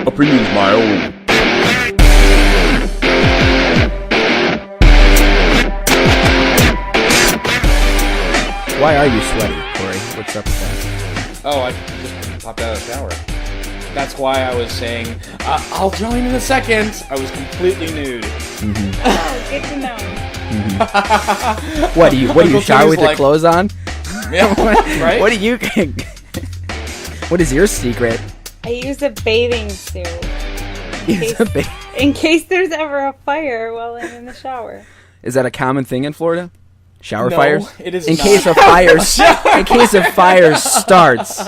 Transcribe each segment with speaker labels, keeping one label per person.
Speaker 1: Opinions my own.
Speaker 2: Why are you sweaty, Corey? What's up with that?
Speaker 3: Oh, I just popped out of the shower. That's why I was saying, I'll join in a second. I was completely nude.
Speaker 2: Mm-hmm.
Speaker 4: Oh, good to know.
Speaker 2: Mm-hmm. What do you shower with your clothes on?
Speaker 3: Yeah, right?
Speaker 2: What do you think? What is your secret?
Speaker 4: I use a bathing suit. In case there's ever a fire while I'm in the shower.
Speaker 2: Is that a common thing in Florida? Shower
Speaker 3: No,
Speaker 2: fires?
Speaker 3: it is
Speaker 2: in
Speaker 3: not.
Speaker 2: case a fire starts.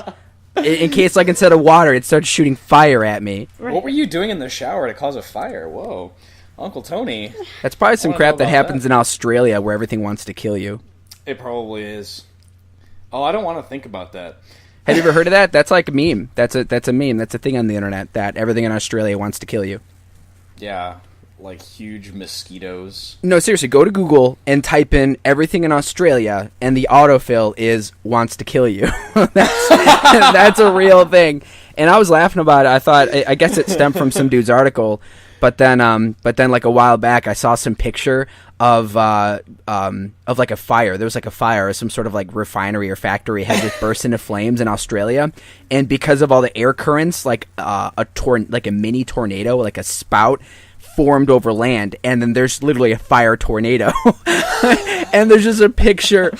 Speaker 2: In case, like, instead of water, it starts shooting fire at me.
Speaker 4: Right.
Speaker 3: What were you doing in the shower to cause a fire? Whoa. Uncle Tony.
Speaker 2: That's probably some
Speaker 3: I
Speaker 2: crap
Speaker 3: don't
Speaker 2: that
Speaker 3: know
Speaker 2: happens
Speaker 3: about
Speaker 2: in Australia where everything wants to kill you.
Speaker 3: It probably is. Oh, I don't want to think about that.
Speaker 2: Have you ever heard of that? That's like a meme. That's a meme. That's a thing on the internet, that everything in Australia wants to kill you.
Speaker 3: Yeah, like huge mosquitoes.
Speaker 2: No, seriously, go to Google and type in everything in Australia, and the autofill is wants to kill you. That's a real thing. And I was laughing about it. I thought, I guess it stemmed from some dude's article, but then like a while back, I saw some picture of like a fire. There was like a fire, or some sort of like refinery or factory had just burst into flames in Australia, and because of all the air currents, like a mini tornado, like a spout, formed over land, and then there's literally a fire tornado. And there's just a picture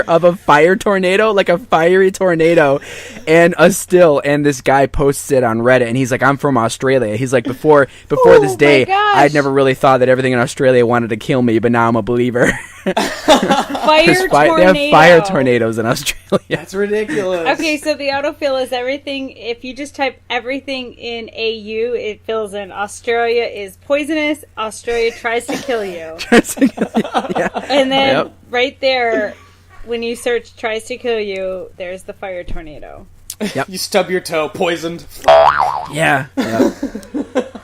Speaker 2: of a fire tornado, like a fiery tornado, and a still, and this guy posts it on Reddit, and he's like, I'm from Australia. He's like, before this day, I'd never really thought that everything in Australia wanted to kill me, but now I'm a believer.
Speaker 4: Fire tornado.
Speaker 2: They have fire tornadoes in Australia.
Speaker 3: That's ridiculous.
Speaker 4: Okay, so the autofill is everything. If you just type everything in AU, it fills in Australia is poisonous. Australia tries to kill you.
Speaker 2: Yeah.
Speaker 4: And then right there, when you search tries to kill you, there's the fire tornado.
Speaker 2: Yep.
Speaker 3: You stub your toe, poisoned.
Speaker 2: Yeah.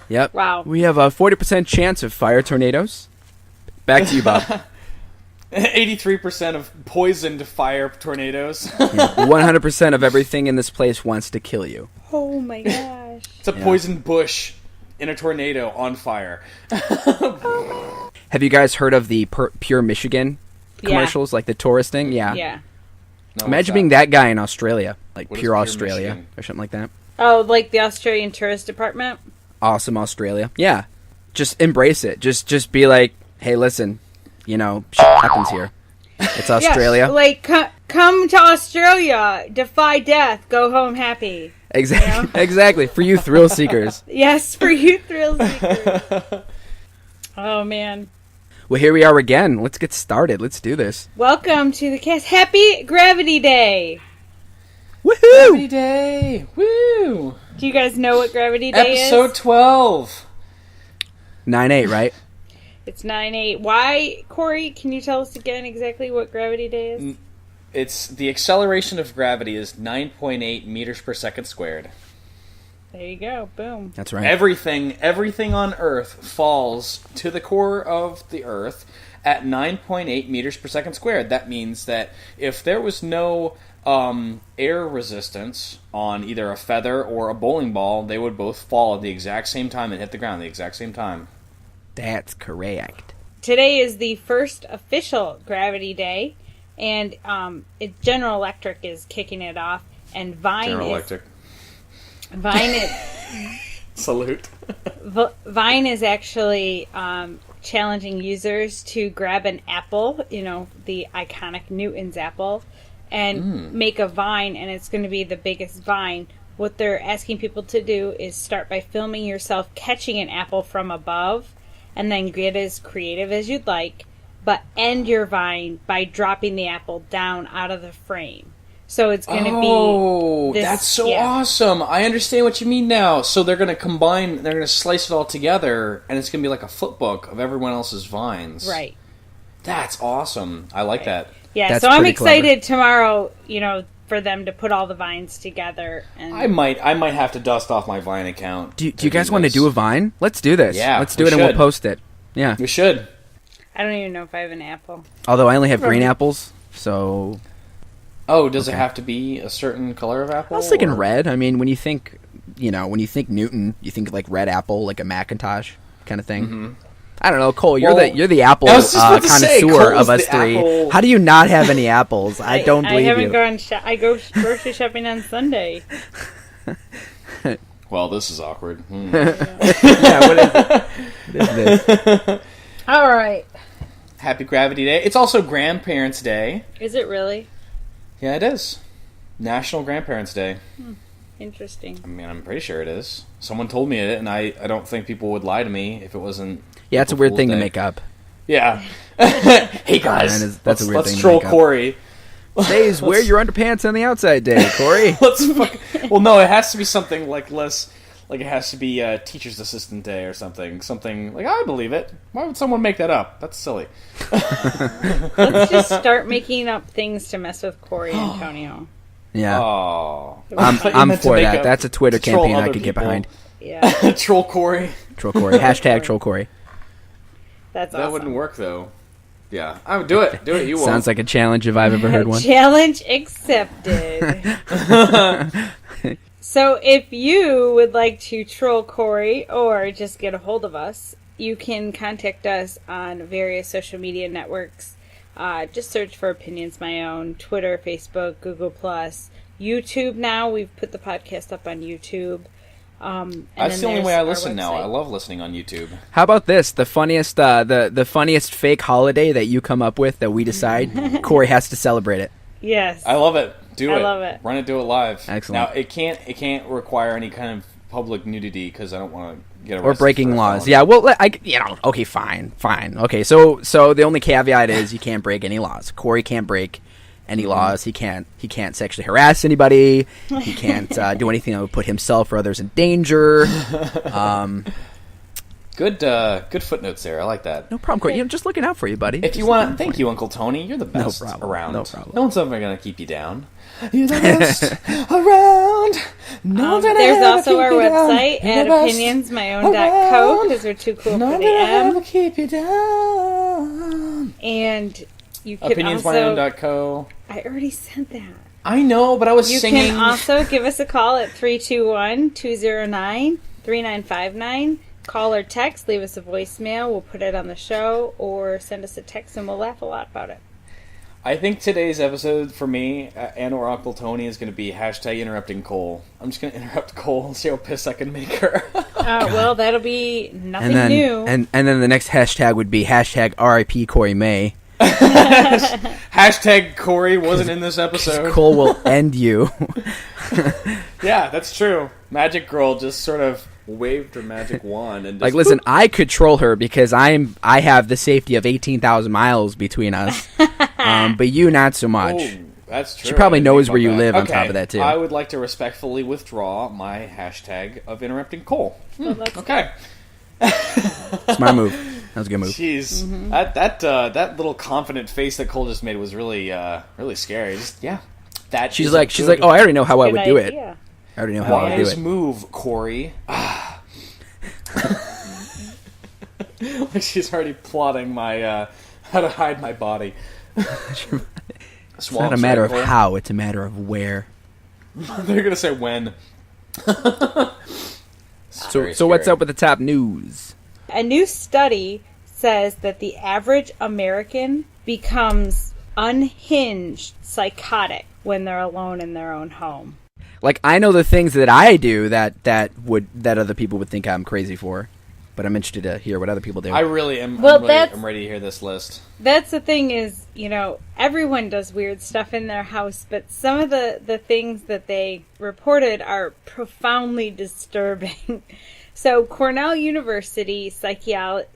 Speaker 2: Yep.
Speaker 4: Wow.
Speaker 2: We have a 40% chance of fire tornadoes. Back to you, Bob.
Speaker 3: 83% of poisoned fire tornadoes.
Speaker 2: 100% of everything in this place wants to kill you.
Speaker 4: Oh my gosh.
Speaker 3: It's a poisoned bush in a tornado on fire.
Speaker 2: Have you guys heard of the Pure Michigan commercials, like the tourist thing? Yeah.
Speaker 4: Yeah.
Speaker 3: No,
Speaker 2: Imagine being that guy in Australia, like
Speaker 3: What is
Speaker 2: Pure
Speaker 3: Pure
Speaker 2: Australia
Speaker 3: Michigan?
Speaker 2: or something like that.
Speaker 4: Oh, like the Australian Tourist Department?
Speaker 2: Awesome Australia. Yeah. Just embrace it. Just be like, hey, listen, shit happens here. It's Australia.
Speaker 4: Yeah, like, come to Australia, defy death, go home happy.
Speaker 2: Exactly. Exactly. For you thrill seekers.
Speaker 4: Yes, for you thrill seekers. Oh, man.
Speaker 2: Well, here we are again. Let's get started. Let's do this.
Speaker 4: Welcome to the cast. Happy Gravity Day.
Speaker 2: Woohoo!
Speaker 3: Gravity Day! Woo!
Speaker 4: Do you guys know what Gravity Day
Speaker 3: Episode
Speaker 4: is?
Speaker 3: 12.
Speaker 2: 9/8, right?
Speaker 4: It's 9/8. Why, Corey, can you tell us again exactly what Gravity Day is?
Speaker 3: It's the acceleration of gravity is 9.8 meters per second squared.
Speaker 4: There you go. Boom.
Speaker 2: That's right.
Speaker 3: Everything on Earth falls to the core of the Earth at 9.8 meters per second squared. That means that if there was no air resistance on either a feather or a bowling ball, they would both fall at the exact same time and hit the ground at the exact same time.
Speaker 2: That's correct.
Speaker 4: Today is the first official Gravity Day, and General Electric is kicking it off, and Vine
Speaker 3: Salute.
Speaker 4: Vine is actually challenging users to grab an apple, the iconic Newton's apple, and make a vine, and it's going to be the biggest vine. What they're asking people to do is start by filming yourself catching an apple from above, and then get as creative as you'd like, but end your vine by dropping the apple down out of the frame. So it's going to be this,
Speaker 3: that's so awesome. I understand what you mean now. So they're going to slice it all together, and it's going to be like a flipbook of everyone else's vines.
Speaker 4: Right.
Speaker 3: That's awesome. I like that.
Speaker 4: Yeah,
Speaker 2: That's
Speaker 4: so I'm
Speaker 2: pretty
Speaker 4: excited tomorrow, for them to put all the vines together. And
Speaker 3: I might have to dust off my Vine account.
Speaker 2: Do you guys want to do a Vine? Let's do this.
Speaker 3: Yeah,
Speaker 2: let's do
Speaker 3: we
Speaker 2: it and we'll
Speaker 3: should.
Speaker 2: post it. Yeah.
Speaker 3: We should.
Speaker 4: I don't even know if I have an apple.
Speaker 2: Although I only have green apples, so...
Speaker 3: Oh, does it have to be a certain color of apple?
Speaker 2: I was thinking
Speaker 3: or-
Speaker 2: red. I mean, when you think when you think Newton, you think like red apple, like a Macintosh kind of thing. I don't know, Cole. You're the apple connoisseur of us three.
Speaker 3: Apple.
Speaker 2: How do you not have any apples? I don't believe
Speaker 4: I
Speaker 2: you.
Speaker 4: I go grocery shopping on Sunday.
Speaker 3: Well, this is awkward.
Speaker 2: Yeah, what is it? What is this?
Speaker 4: All right.
Speaker 3: Happy Gravity Day. It's also Grandparents' Day.
Speaker 4: Is it really?
Speaker 3: Yeah, it is. National Grandparents' Day.
Speaker 4: Interesting.
Speaker 3: I mean, I'm pretty sure it is. Someone told me it, and I don't think people would lie to me if it wasn't.
Speaker 2: Yeah, it's a weird thing to make up.
Speaker 3: Yeah. Hey guys,
Speaker 2: that's a weird thing
Speaker 3: let's
Speaker 2: to
Speaker 3: troll
Speaker 2: make up.
Speaker 3: Corey.
Speaker 2: Today's Wear Your Underpants on the Outside Day, Corey.
Speaker 3: Well, no, it has to be something like less. Like it has to be Teacher's Assistant Day or something. Something like, I believe it. Why would someone make that up? That's silly.
Speaker 4: Let's just start making up things to mess with Corey and Antonio.
Speaker 2: Yeah.
Speaker 3: Oh,
Speaker 2: I'm for that. That's a Twitter campaign I could get behind.
Speaker 4: Yeah.
Speaker 3: Troll Corey.
Speaker 2: Troll Corey. Hashtag Troll Corey.
Speaker 4: That's awesome.
Speaker 3: That wouldn't work though. Yeah, I would do it. Do it. You won't.
Speaker 2: Sounds like a challenge if I've ever heard one.
Speaker 4: Challenge accepted. So if you would like to troll Corey or just get a hold of us, you can contact us on various social media networks. Just search for Opinions My Own, Twitter, Facebook, Google+, YouTube now. We've put the podcast up on YouTube.
Speaker 3: That's the only way I listen now. I love listening on YouTube.
Speaker 2: How about this? The funniest, the funniest fake holiday that you come up with that we decide, Corey has to celebrate it.
Speaker 4: Yes.
Speaker 3: I love it. Do it.
Speaker 4: I love it.
Speaker 3: Run it. Do it live.
Speaker 2: Excellent.
Speaker 3: Now it can't require any kind of public nudity because I don't want to get arrested
Speaker 2: Or breaking
Speaker 3: for
Speaker 2: laws.
Speaker 3: felony.
Speaker 2: Yeah, well, okay, fine. Okay, so the only caveat is you can't break any laws. Corey can't break any laws. He can't sexually harass anybody. He can't do anything that would put himself or others in danger.
Speaker 3: Good footnotes there. I like that.
Speaker 2: No problem, Corey. Just looking out for you, buddy.
Speaker 3: If you want, thank you, Uncle Tony. You're the best around.
Speaker 2: No problem.
Speaker 3: No one's ever gonna keep you down. You're the best around. No one
Speaker 4: There's
Speaker 3: ever
Speaker 4: also
Speaker 3: keep
Speaker 4: our
Speaker 3: you down.
Speaker 4: website
Speaker 3: You're
Speaker 4: at
Speaker 3: the best
Speaker 4: opinionsmyown.co because we're too cool
Speaker 3: No
Speaker 4: for
Speaker 3: one
Speaker 4: the M.
Speaker 3: ever keep you down.
Speaker 4: And you can
Speaker 3: Opinionsmyown.co.
Speaker 4: I already said that.
Speaker 3: I know, but I was
Speaker 4: You
Speaker 3: singing.
Speaker 4: can also give us a call at 321-209-3959. Call or text, leave us a voicemail. We'll put it on the show, or send us a text, and we'll laugh a lot about it.
Speaker 3: I think today's episode for me and or Uncle Tony is going to be hashtag interrupting Cole. I'm just going to interrupt Cole and see how pissed I can make her.
Speaker 4: Well, that'll be nothing
Speaker 2: and then,
Speaker 4: new.
Speaker 2: And then the next hashtag would be hashtag RIP Corey May.
Speaker 3: Hashtag Corey wasn't in this episode.
Speaker 2: Cole will end you.
Speaker 3: Yeah, that's true. Magic Girl just sort of waved her magic wand and just,
Speaker 2: Like, listen, I could troll her because I have the safety of 18,000 miles between us, but you not so much.
Speaker 3: Oh, that's true.
Speaker 2: She probably
Speaker 3: I didn't
Speaker 2: knows
Speaker 3: think
Speaker 2: where you
Speaker 3: about
Speaker 2: live
Speaker 3: that.
Speaker 2: on top of that, too.
Speaker 3: I would like to respectfully withdraw my hashtag of interrupting Cole. Okay.
Speaker 2: Smart move. That was a good move.
Speaker 3: Jeez, that little confident face that Cole just made was really really scary. Just,
Speaker 2: She's like, oh, I already know how I would do it.
Speaker 4: Idea.
Speaker 2: I already know how I would do
Speaker 3: Wise
Speaker 2: it.
Speaker 3: move, Corey. Like she's already plotting my how to hide my body.
Speaker 2: It's not a matter of how; it's a matter of where.
Speaker 3: They're gonna say when.
Speaker 2: So what's up with the top news?
Speaker 4: A new study says that the average American becomes unhinged, psychotic when they're alone in their own home.
Speaker 2: Like, I know the things that I do that other people would think I'm crazy for, but I'm interested to hear what other people do.
Speaker 3: I really am.
Speaker 4: Well,
Speaker 3: I'm ready to hear this list.
Speaker 4: That's the thing is, everyone does weird stuff in their house, but some of the things that they reported are profoundly disturbing. So Cornell University psychology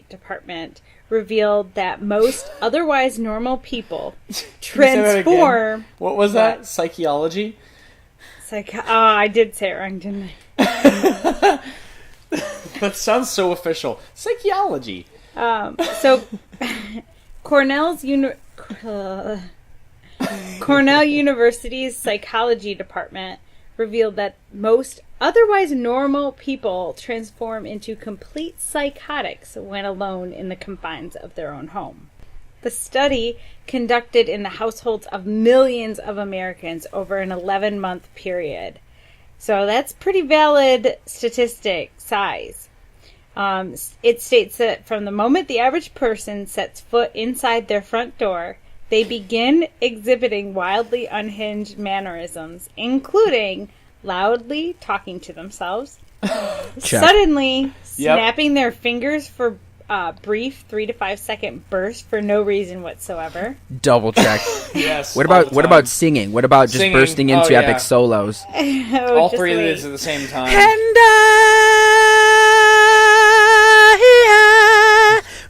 Speaker 4: department revealed that most otherwise normal people transform.
Speaker 3: What was that? Psychology?
Speaker 4: I did say it wrong, didn't I?
Speaker 3: That sounds so official. Psychology.
Speaker 4: So Cornell University's psychology department revealed that most otherwise normal people transform into complete psychotics when alone in the confines of their own home. The study, conducted in the households of millions of Americans over an 11-month period, So that's pretty valid statistic size. It states that from the moment the average person sets foot inside their front door, they begin exhibiting wildly unhinged mannerisms, including loudly talking to themselves, suddenly snapping their fingers for brief 3 to 5 second bursts for no reason whatsoever.
Speaker 2: Double check.
Speaker 3: Yes.
Speaker 2: What about singing? What about just bursting into epic solos?
Speaker 3: All three of these at the same time.
Speaker 2: And I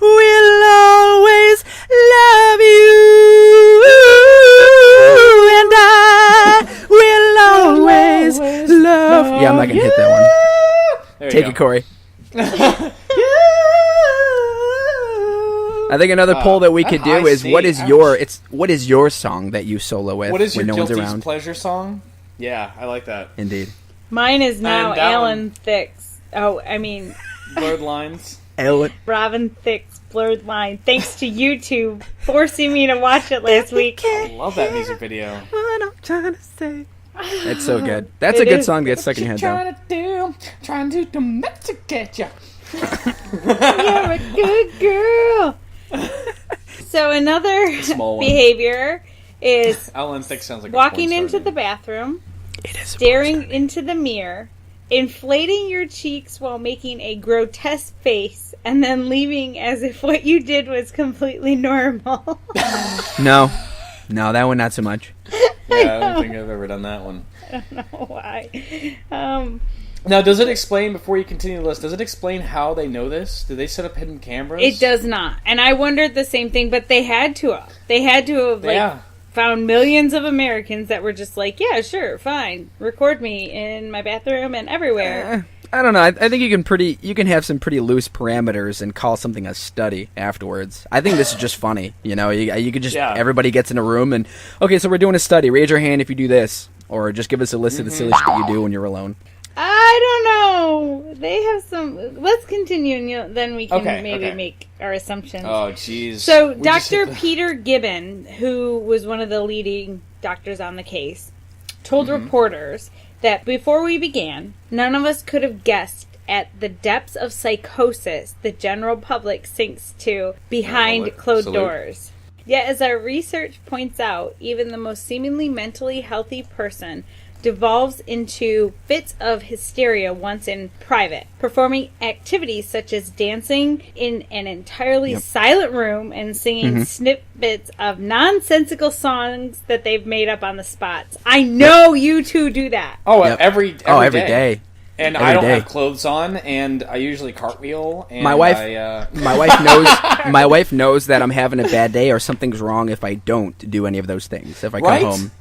Speaker 2: will always love you. And I will always love. Yeah, I'm not gonna hit that one. Take it, Corey. I think another poll that we could do is what is your song that you solo with
Speaker 3: what is
Speaker 2: when
Speaker 3: your
Speaker 2: no one's
Speaker 3: guilty
Speaker 2: around?
Speaker 3: Pleasure song? Yeah, I like that.
Speaker 2: Indeed.
Speaker 4: Mine is now Alan Thicke's. Oh, I mean,
Speaker 3: Blurred Lines.
Speaker 4: Robin Thicke's Blurred Line. Thanks to YouTube forcing me to watch it last week.
Speaker 3: I love that music video.
Speaker 2: What I'm trying to say. It's so good. That's a good song to get stuck in your head, though.
Speaker 3: Trying to domesticate you.
Speaker 4: You're a good girl. So another behavior is
Speaker 3: Alan Thicke sounds like
Speaker 4: walking into the bathroom, staring into the mirror, inflating your cheeks while making a grotesque face, and then leaving as if what you did was completely normal.
Speaker 2: No, that one not so much.
Speaker 3: Yeah, I don't think I've ever done that one.
Speaker 4: I don't know why.
Speaker 3: Now, does it explain, before you continue the list, does it explain how they know this? Do they set up hidden cameras?
Speaker 4: It does not. And I wondered the same thing, but they had to have. They had to have, found millions of Americans that were just like, yeah, sure, fine. Record me in my bathroom and everywhere.
Speaker 2: I don't know. I think you can have some pretty loose parameters and call something a study afterwards. I think this is just funny. You know, you could just, everybody gets in a room and, okay, so we're doing a study. Raise your hand if you do this. Or just give us a list of the silly shit you do when you're alone.
Speaker 4: I don't know. They have some. Let's continue, and then we can make our assumptions.
Speaker 3: Oh, jeez.
Speaker 4: So, Dr. Peter Gibbon, who was one of the leading doctors on the case, told reporters that before we began, none of us could have guessed at the depths of psychosis the general public sinks to behind closed doors. Yet, as our research points out, even the most seemingly mentally healthy person devolves into fits of hysteria once in private, performing activities such as dancing in an entirely silent room and singing snippets of nonsensical songs that they've made up on the spots. I know you two do that.
Speaker 3: Oh, every day. And
Speaker 2: every
Speaker 3: I don't
Speaker 2: day.
Speaker 3: have clothes on, and I usually cartwheel. And
Speaker 2: my wife knows that I'm having a bad day or something's wrong if I don't do any of those things. If I come home,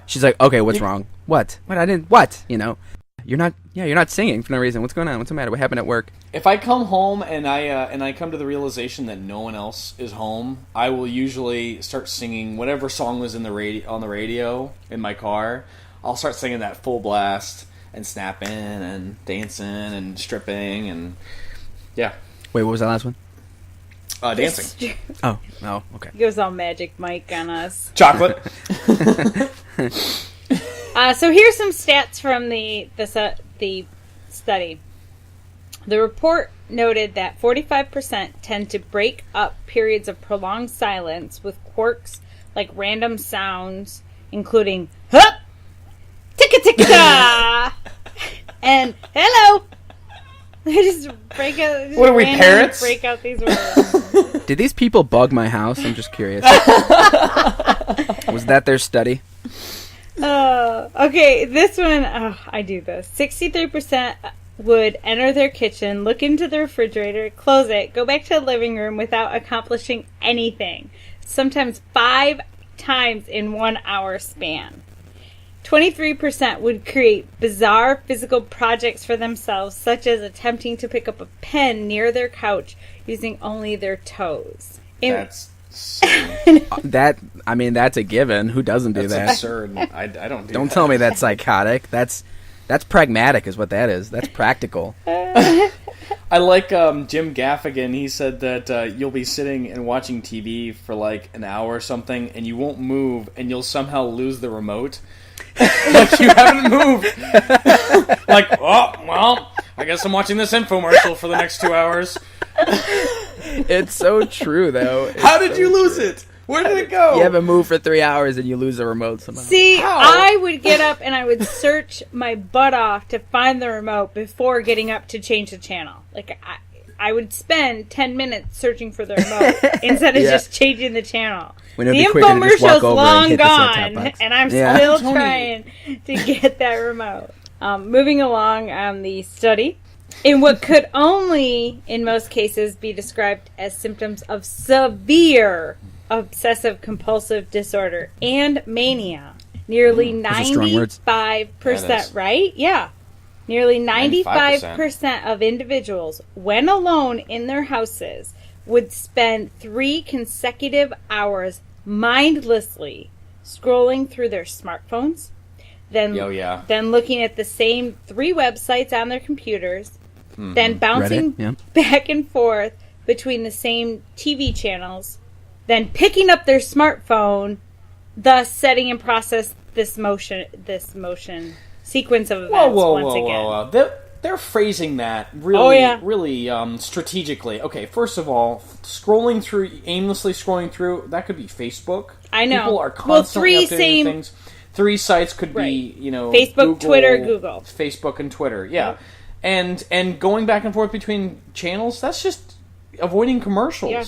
Speaker 2: she's like, "Okay, what's wrong? What? I didn't. What? You know, you're not singing for no reason. What's going on? What's the matter? What happened at work?"
Speaker 3: If I come home and I come to the realization that no one else is home, I will usually start singing whatever song was on the radio in my car. I'll start singing that full blast. And snapping and dancing and stripping and
Speaker 2: Wait, what was that last one?
Speaker 3: Dancing.
Speaker 2: Oh, okay.
Speaker 4: It goes all Magic Mike on us.
Speaker 3: Chocolate.
Speaker 4: So here's some stats from the study. The report noted that 45% tend to break up periods of prolonged silence with quirks like random sounds, including "hup," "ticka-ticka," and "hello." They just break out.
Speaker 3: What are we, parrots?
Speaker 4: Break out these words.
Speaker 2: Did these people bug my house? I'm just curious. Was that their study?
Speaker 4: Okay, this one, I do this. 63% would enter their kitchen, look into the refrigerator, close it, go back to the living room without accomplishing anything. Sometimes 5 times in 1 hour span. 23% would create bizarre physical projects for themselves, such as attempting to pick up a pen near their couch using only their toes.
Speaker 3: That's silly.
Speaker 2: That's a given. Who doesn't do that?
Speaker 3: That's absurd. I don't do that.
Speaker 2: Don't tell me that's psychotic. That's pragmatic is what that is. That's practical.
Speaker 3: I like Jim Gaffigan. He said that you'll be sitting and watching TV for like an hour or something, and you won't move, and you'll somehow lose the remote. Like, you haven't moved. Like, oh, well, I guess I'm watching this infomercial for the next 2 hours.
Speaker 2: It's so true, though.
Speaker 3: How did you lose it? Where did it go?
Speaker 2: You haven't moved for 3 hours and you lose the remote somehow.
Speaker 4: See,
Speaker 3: How?
Speaker 4: I would get up and I would search my butt off to find the remote before getting up to change the channel. Like, I would spend 10 minutes searching for the remote instead of just changing the channel.
Speaker 2: When
Speaker 4: The
Speaker 2: it'd be quicker to just walk
Speaker 4: infomercial's
Speaker 2: over and
Speaker 4: long
Speaker 2: hit the set-top
Speaker 4: gone,
Speaker 2: box.
Speaker 4: and I'm
Speaker 2: Yeah.
Speaker 4: still
Speaker 3: Tony.
Speaker 4: trying to get that remote. Moving along on the study. In what could only, in most cases, be described as symptoms of severe obsessive-compulsive disorder and mania. Nearly
Speaker 2: Those are strong words.
Speaker 4: 95%, right? Yeah. Nearly 95% of individuals, when alone in their houses, would spend 3 consecutive hours mindlessly scrolling through their smartphones, then looking at the same 3 websites on their computers, then bouncing back and forth between the same TV channels, then picking up their smartphone, thus setting in process this motion sequence of events once again.
Speaker 3: Whoa. They're phrasing that really strategically. Okay, first of all, aimlessly scrolling through, that could be Facebook.
Speaker 4: I know.
Speaker 3: People are constantly updating things. 3 sites could be,
Speaker 4: Facebook, Google, Twitter, Google.
Speaker 3: Facebook and Twitter, yeah. And going back and forth between channels, that's just avoiding commercials.
Speaker 4: Yeah,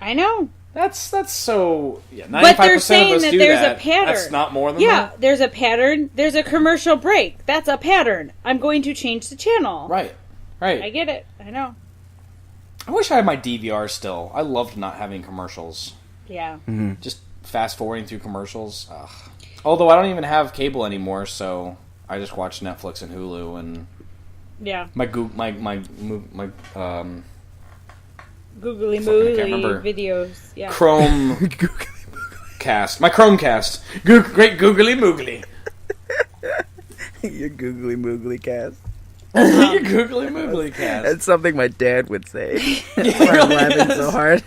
Speaker 4: I know.
Speaker 3: That's so... Yeah, 95%
Speaker 4: but they're saying
Speaker 3: of us
Speaker 4: that
Speaker 3: do
Speaker 4: there's
Speaker 3: that.
Speaker 4: a pattern.
Speaker 3: That's not more than
Speaker 4: Yeah,
Speaker 3: that.
Speaker 4: there's a pattern. There's a commercial break. That's a pattern. I'm going to change the channel.
Speaker 3: Right.
Speaker 4: I get it. I know.
Speaker 3: I wish I had my DVR still. I loved not having commercials.
Speaker 4: Yeah.
Speaker 3: Just fast-forwarding through commercials. Ugh. Although I don't even have cable anymore, so I just watch Netflix and Hulu and...
Speaker 4: Yeah.
Speaker 3: My
Speaker 4: Googly
Speaker 3: I can't
Speaker 4: moogly
Speaker 3: remember.
Speaker 4: videos. Yeah.
Speaker 3: Chrome cast. My Chromecast. Great googly moogly.
Speaker 2: Your googly moogly cast.
Speaker 3: Your googly moogly cast.
Speaker 2: That's something my dad would say. That's why I'm laughing so hard.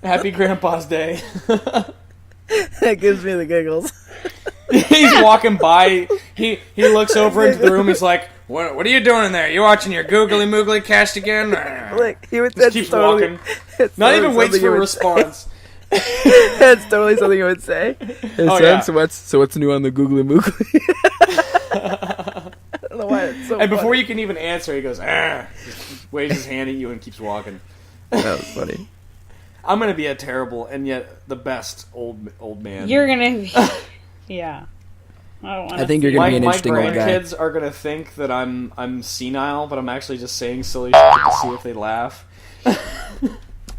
Speaker 3: Happy Grandpa's Day.
Speaker 2: That gives me the giggles.
Speaker 3: He's walking by. He looks over into the room. He's like, "What are you doing in there? You watching your googly moogly cast again?"
Speaker 2: Look, he would
Speaker 3: Just keeps walking. Not even waits for a response.
Speaker 2: That's totally something he would say. Hey, son,
Speaker 3: yeah.
Speaker 2: so what's new on the googly moogly? I don't know why it's so
Speaker 3: And before
Speaker 2: funny.
Speaker 3: you can even answer, he goes, just waves his hand at you and keeps walking.
Speaker 2: That was funny.
Speaker 3: I'm gonna be a terrible and yet the best old man.
Speaker 4: You're going to be... Yeah.
Speaker 2: I think you're going to be an interesting
Speaker 3: my
Speaker 2: old guy.
Speaker 3: grandkids are gonna think that I'm senile, but I'm actually just saying silly shit to see if they laugh.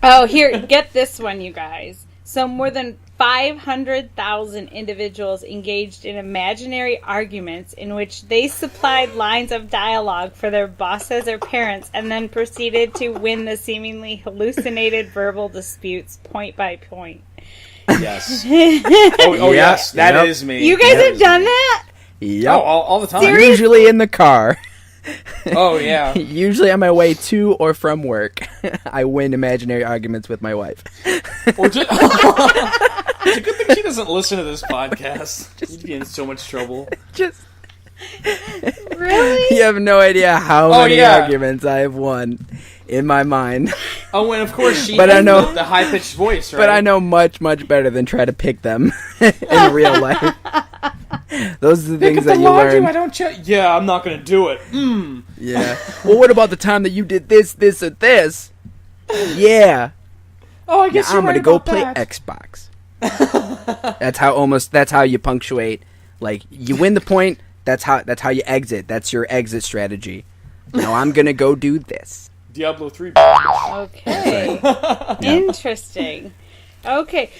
Speaker 4: Oh, here, get this one, you guys. So more than 500,000 individuals engaged in imaginary arguments in which they supplied lines of dialogue for their bosses or parents and then proceeded to win the seemingly hallucinated verbal disputes point by point.
Speaker 3: Yes. Yes, that is me.
Speaker 4: You guys have done that?
Speaker 2: Yep.
Speaker 3: Oh, all the time.
Speaker 4: Seriously?
Speaker 2: Usually in the car.
Speaker 3: Oh, yeah.
Speaker 2: Usually on my way to or from work. I win imaginary arguments with my wife.
Speaker 3: Or just, it's a good thing she doesn't listen to this podcast. You'd be in so much trouble.
Speaker 2: Just
Speaker 4: Really?
Speaker 2: you have no idea how
Speaker 3: Oh,
Speaker 2: many
Speaker 3: yeah.
Speaker 2: arguments I have won in my mind.
Speaker 3: Oh, and of course she
Speaker 2: But I
Speaker 3: has
Speaker 2: know-
Speaker 3: the high-pitched voice, right?
Speaker 2: But I know much, much better than try to pick them in real life. Those are the things that you learn.
Speaker 3: I don't check. Yeah, I'm not going to do it.
Speaker 2: Yeah. Well, what about the time that you did this, this, or this? Yeah.
Speaker 3: Oh, I guess
Speaker 2: I'm
Speaker 3: you're
Speaker 2: gonna
Speaker 3: right
Speaker 2: go
Speaker 3: about
Speaker 2: play
Speaker 3: that.
Speaker 2: Xbox. That's how you punctuate. Like, you win the point. That's how you exit. That's your exit strategy. Now I'm gonna go do this.
Speaker 3: Diablo 3.
Speaker 4: Okay. Interesting. Okay.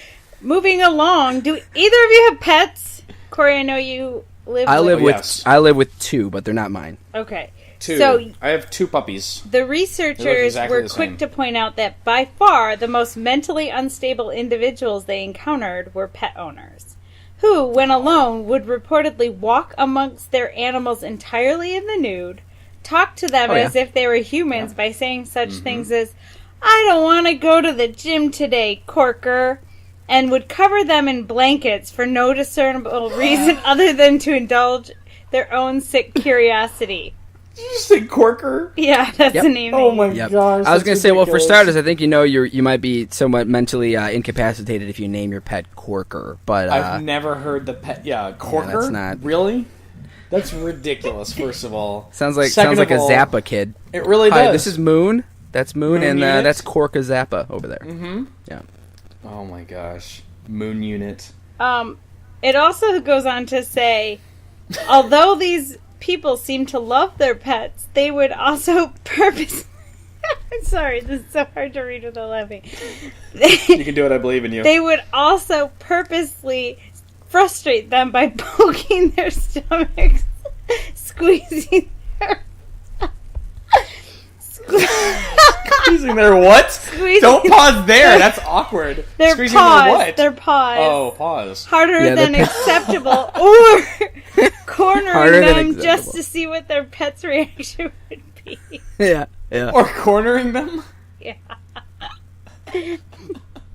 Speaker 4: Moving along, do either of you have pets? Corey, I know you live
Speaker 3: yes.
Speaker 2: I live with 2, but they're not mine.
Speaker 4: Okay.
Speaker 3: 2.
Speaker 4: So
Speaker 3: I have 2 puppies.
Speaker 4: the researchers
Speaker 3: exactly
Speaker 4: were
Speaker 3: the
Speaker 4: quick
Speaker 3: same.
Speaker 4: to point out that by far the most mentally unstable individuals they encountered were pet owners, who, when alone, would reportedly walk amongst their animals entirely in the nude, talk to them as if they were humans by saying such things as, "I don't want to go to the gym today, Corker," and would cover them in blankets for no discernible reason other than to indulge their own sick curiosity.
Speaker 3: Did you say Corker?
Speaker 4: Yeah, that's the name.
Speaker 3: Oh my gosh.
Speaker 2: I was going to say, well, for starters, I think you might be somewhat mentally incapacitated if you name your pet Corker. But
Speaker 3: I've never heard the pet. Yeah, Corker.
Speaker 2: Yeah, that's not
Speaker 3: really. That's ridiculous. First of all,
Speaker 2: sounds like
Speaker 3: a
Speaker 2: Zappa kid.
Speaker 3: It really does.
Speaker 2: Hi, this is Moon. That's Moon, and
Speaker 3: Unit?
Speaker 2: that's Corka Zappa over there.
Speaker 3: Mm-hmm.
Speaker 2: Yeah.
Speaker 3: Oh my gosh, Moon Unit.
Speaker 4: It also goes on to say, although these people seem to love their pets, they would also purposely... I'm sorry, this is so hard to read without laughing.
Speaker 3: You can do it, I believe in you.
Speaker 4: They would also purposely frustrate them by poking their stomachs, squeezing their...
Speaker 3: Squeezing their what? Don't pause there, that's awkward.
Speaker 4: Their
Speaker 3: Squeezing
Speaker 4: paws,
Speaker 3: their what?
Speaker 4: their paws.
Speaker 3: Oh, pause.
Speaker 4: Harder than acceptable, or cornering them just to see what their pet's reaction would be.
Speaker 2: Yeah.
Speaker 3: Or cornering them?
Speaker 4: Yeah.
Speaker 2: I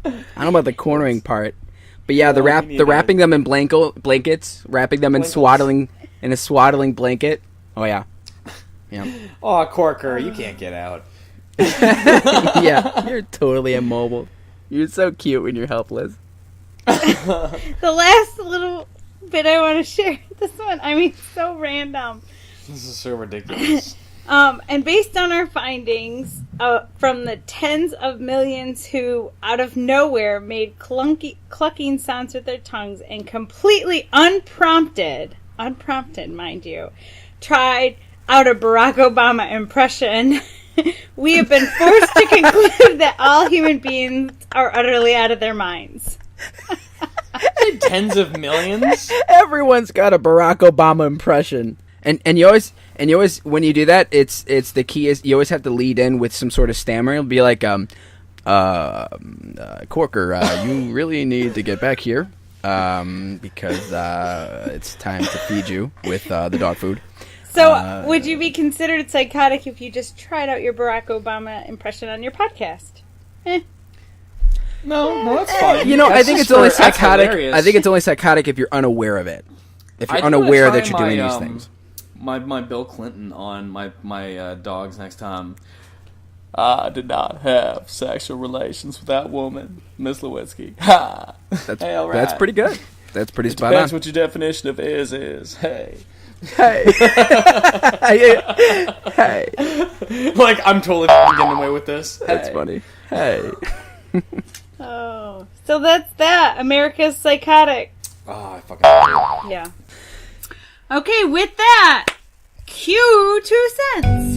Speaker 2: don't know about the cornering part, but yeah, the wrapping them in blankets, wrapping them in a swaddling blanket. Oh yeah. Yeah.
Speaker 3: Oh, Corker, you can't get out.
Speaker 2: Yeah, you're totally immobile. You're so cute when you're helpless.
Speaker 4: The last little bit I want to share, this one, I mean, so random.
Speaker 3: This is so ridiculous.
Speaker 4: And based on our findings from the tens of millions who, out of nowhere, made clucking sounds with their tongues and completely unprompted, mind you, tried out a Barack Obama impression, we have been forced to conclude that all human beings are utterly out of their minds.
Speaker 3: Tens of millions?
Speaker 2: Everyone's got a Barack Obama impression. And you always when you do that, it's the key is you always have to lead in with some sort of stammer. It'll be like Corker, you really need to get back here because it's time to feed you with the dog food.
Speaker 4: So, would you be considered psychotic if you just tried out your Barack Obama impression on your podcast?
Speaker 3: No, that's fine.
Speaker 2: I think it's only psychotic. I think it's only psychotic if you're unaware of it. If you're unaware that you're doing these things.
Speaker 3: My Bill Clinton on my dogs next time. I did not have sexual relations with that woman, Miss Lewinsky. Ha!
Speaker 2: That's pretty good. That's pretty spot on.
Speaker 3: Depends what your definition of is. Hey.
Speaker 2: Hey. Hey.
Speaker 3: Like, I'm totally getting away with this.
Speaker 2: That's funny. Hey.
Speaker 4: Oh. So that's that. America's Psychotic.
Speaker 3: Oh, I fucking hate it.
Speaker 4: Yeah. Okay, with that, cue 2 cents.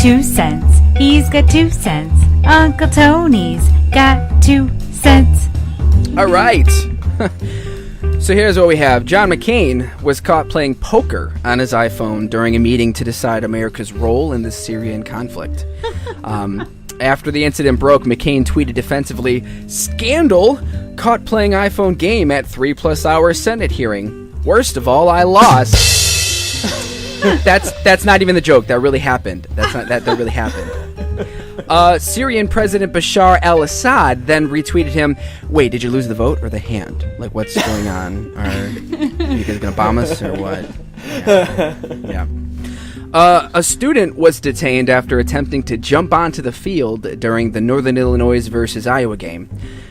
Speaker 1: $2. He's got 2 cents. Uncle Tony's got 2 cents.
Speaker 2: All right. So here's what we have. John McCain was caught playing poker on his iPhone during a meeting to decide America's role in the Syrian conflict. After the incident broke, McCain tweeted defensively, "Scandal! Caught playing iPhone game at 3+ hour Senate hearing. Worst of all, I lost." That's not even the joke. That really happened. That really happened. Syrian President Bashar al-Assad then retweeted him, "Wait, did you lose the vote or the hand? Like, what's going on? Are you guys gonna bomb us or what?" Yeah. A student was detained after attempting to jump onto the field during the Northern Illinois versus Iowa game.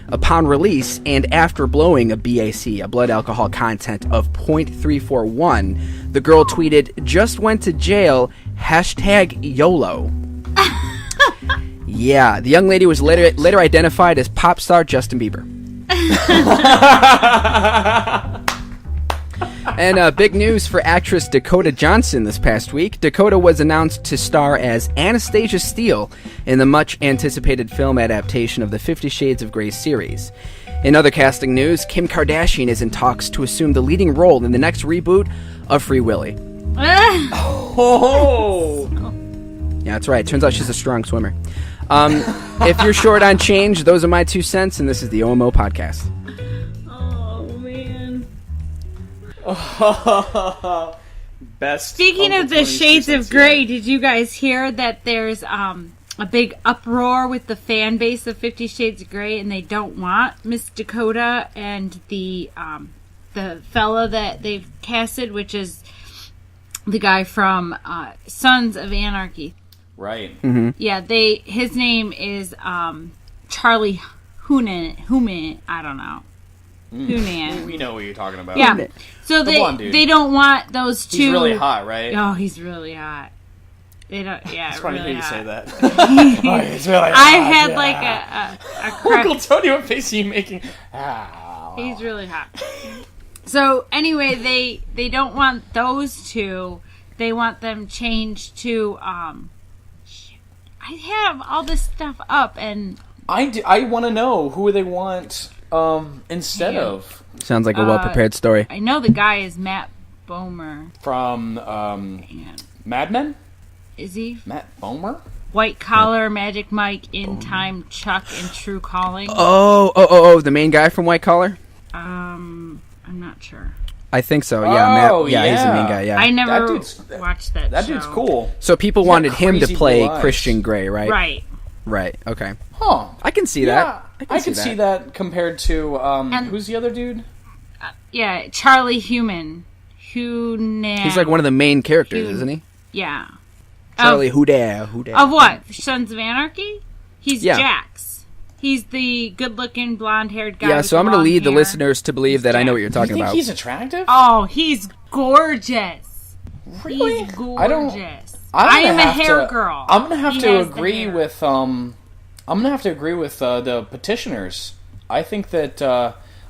Speaker 2: Upon release, and after blowing a BAC, a blood alcohol content of .341, the girl tweeted, "Just went to jail, #YOLO." Yeah, the young lady was later identified as pop star Justin Bieber. And big news for actress Dakota Johnson this past week. Dakota was announced to star as Anastasia Steele in the much-anticipated film adaptation of the 50 Shades of Grey series. In other casting news, Kim Kardashian is in talks to assume the leading role in the next reboot of Free Willy.
Speaker 3: Oh!
Speaker 2: Yeah, that's right. Turns out she's a strong swimmer. If you're short on change, those are my 2 cents, and this is the OMO Podcast.
Speaker 3: Best.
Speaker 4: Speaking
Speaker 3: Uncle
Speaker 4: of the
Speaker 3: Tony's
Speaker 4: Shades
Speaker 3: 2
Speaker 4: of
Speaker 3: cents
Speaker 4: Grey,
Speaker 3: yet.
Speaker 4: did you guys hear that there's
Speaker 1: a big uproar with the fan base of 50 Shades of Grey, and they don't want Miss Dakota and the fella that they've casted, which is the guy from Sons of Anarchy.
Speaker 3: Right.
Speaker 2: Mm-hmm.
Speaker 1: Yeah, his name is Charlie Human. I don't know. Hunan.
Speaker 3: We know what you're talking about.
Speaker 1: Yeah. So
Speaker 3: The blonde dude.
Speaker 1: they don't want those two.
Speaker 3: He's really hot, right?
Speaker 1: Oh, he's really hot. They don't. Yeah,
Speaker 3: It's funny
Speaker 1: really
Speaker 3: to hear you
Speaker 1: hot.
Speaker 3: say that. Oh, he's really hot.
Speaker 1: I had
Speaker 3: yeah.
Speaker 1: like a crush.
Speaker 3: Uncle Tony, what face are you making? Ah.
Speaker 1: He's really hot. So anyway, they don't want those two. They want them changed to. Shit. I have all this stuff up, and
Speaker 3: I want to know who they want instead
Speaker 1: Yeah.
Speaker 3: of
Speaker 2: Sounds like a well-prepared story.
Speaker 1: I know the guy is Matt Bomer.
Speaker 3: from
Speaker 1: And
Speaker 3: Mad Men.
Speaker 1: is he
Speaker 3: Matt Bomer.
Speaker 1: White Collar, Magic Mike, In Time, Chuck, and True Calling?
Speaker 2: Oh, the main guy from White Collar?
Speaker 1: I'm not sure.
Speaker 2: I think so, yeah.
Speaker 3: Oh,
Speaker 2: He's the main
Speaker 3: yeah.
Speaker 2: guy, yeah.
Speaker 1: I never
Speaker 3: dude's-
Speaker 1: watched that
Speaker 3: That
Speaker 1: show.
Speaker 3: dude's cool.
Speaker 2: So people
Speaker 3: He's got
Speaker 2: wanted him to
Speaker 3: crazy
Speaker 2: play
Speaker 3: blue eyes.
Speaker 2: Christian Grey, right?
Speaker 1: Right.
Speaker 2: Right, okay.
Speaker 3: Huh.
Speaker 2: I can see
Speaker 3: Yeah,
Speaker 2: that.
Speaker 3: I can see that compared to who's the other dude?
Speaker 1: Yeah, Charlie Hunan.
Speaker 2: He's like one of the main characters,
Speaker 1: Huge.
Speaker 2: isn't he?
Speaker 1: Yeah.
Speaker 2: Charlie Who
Speaker 1: Of what? Sons of Anarchy? He's
Speaker 2: Yeah.
Speaker 1: Jax. He's the good-looking, blonde-haired guy.
Speaker 2: Yeah,
Speaker 1: with
Speaker 2: so
Speaker 1: the
Speaker 2: I'm going to
Speaker 1: long
Speaker 2: lead the
Speaker 1: hair.
Speaker 2: listeners to believe that I know what you're
Speaker 3: You
Speaker 2: talking
Speaker 3: think
Speaker 2: about.
Speaker 3: he's attractive?
Speaker 1: Oh, he's gorgeous.
Speaker 3: Really?
Speaker 1: He's gorgeous.
Speaker 3: I don't.
Speaker 1: I am a
Speaker 3: have
Speaker 1: hair
Speaker 3: to-
Speaker 1: girl.
Speaker 3: I'm gonna have
Speaker 1: He
Speaker 3: to
Speaker 1: has the
Speaker 3: agree
Speaker 1: hair.
Speaker 3: with I'm gonna have to agree with the petitioners. I think that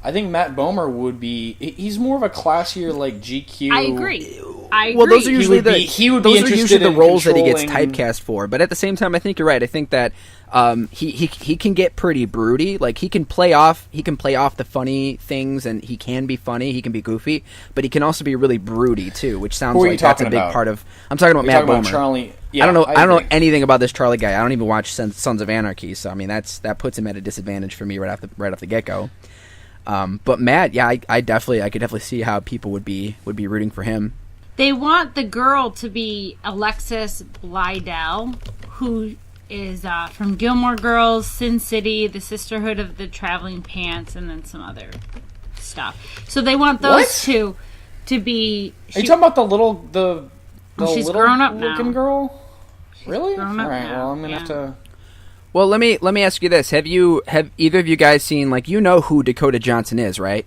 Speaker 3: I think Matt Bomer would be. He's more of a classier like GQ.
Speaker 1: I agree.
Speaker 2: Well, those are usually
Speaker 3: he would be
Speaker 2: those are
Speaker 3: interested
Speaker 2: usually the
Speaker 3: in
Speaker 2: roles that he gets
Speaker 3: controlling-
Speaker 2: typecast for. But at the same time, I think you're right. I think that he can get pretty broody. Like he can play off the funny things, and he can be funny. He can be goofy, but he can also be really broody too, which sounds
Speaker 3: Who are you
Speaker 2: like that's a
Speaker 3: talking
Speaker 2: big
Speaker 3: about?
Speaker 2: part of. I'm talking about
Speaker 3: You're
Speaker 2: Matt
Speaker 3: talking about
Speaker 2: Bomer.
Speaker 3: Charlie. Yeah,
Speaker 2: I don't know. I don't know
Speaker 3: agree.
Speaker 2: anything about this Charlie guy. I don't even watch Sons of Anarchy, so I mean that puts him at a disadvantage for me right off the get go. But Matt, yeah, I could definitely see how people would be rooting for him.
Speaker 1: They want the girl to be Alexis Bledel, who is from Gilmore Girls, Sin City, The Sisterhood of the Traveling Pants, and then some other stuff. So they want those
Speaker 3: What?
Speaker 1: two to be.
Speaker 3: Are you talking about the
Speaker 1: she's
Speaker 3: little
Speaker 1: grown up now.
Speaker 3: looking girl? Really?
Speaker 1: grown up
Speaker 3: All right.
Speaker 1: now,
Speaker 3: Well, I'm gonna
Speaker 1: yeah.
Speaker 3: have to.
Speaker 2: Well, let me ask you this: Have either of you guys seen who Dakota Johnson is, right?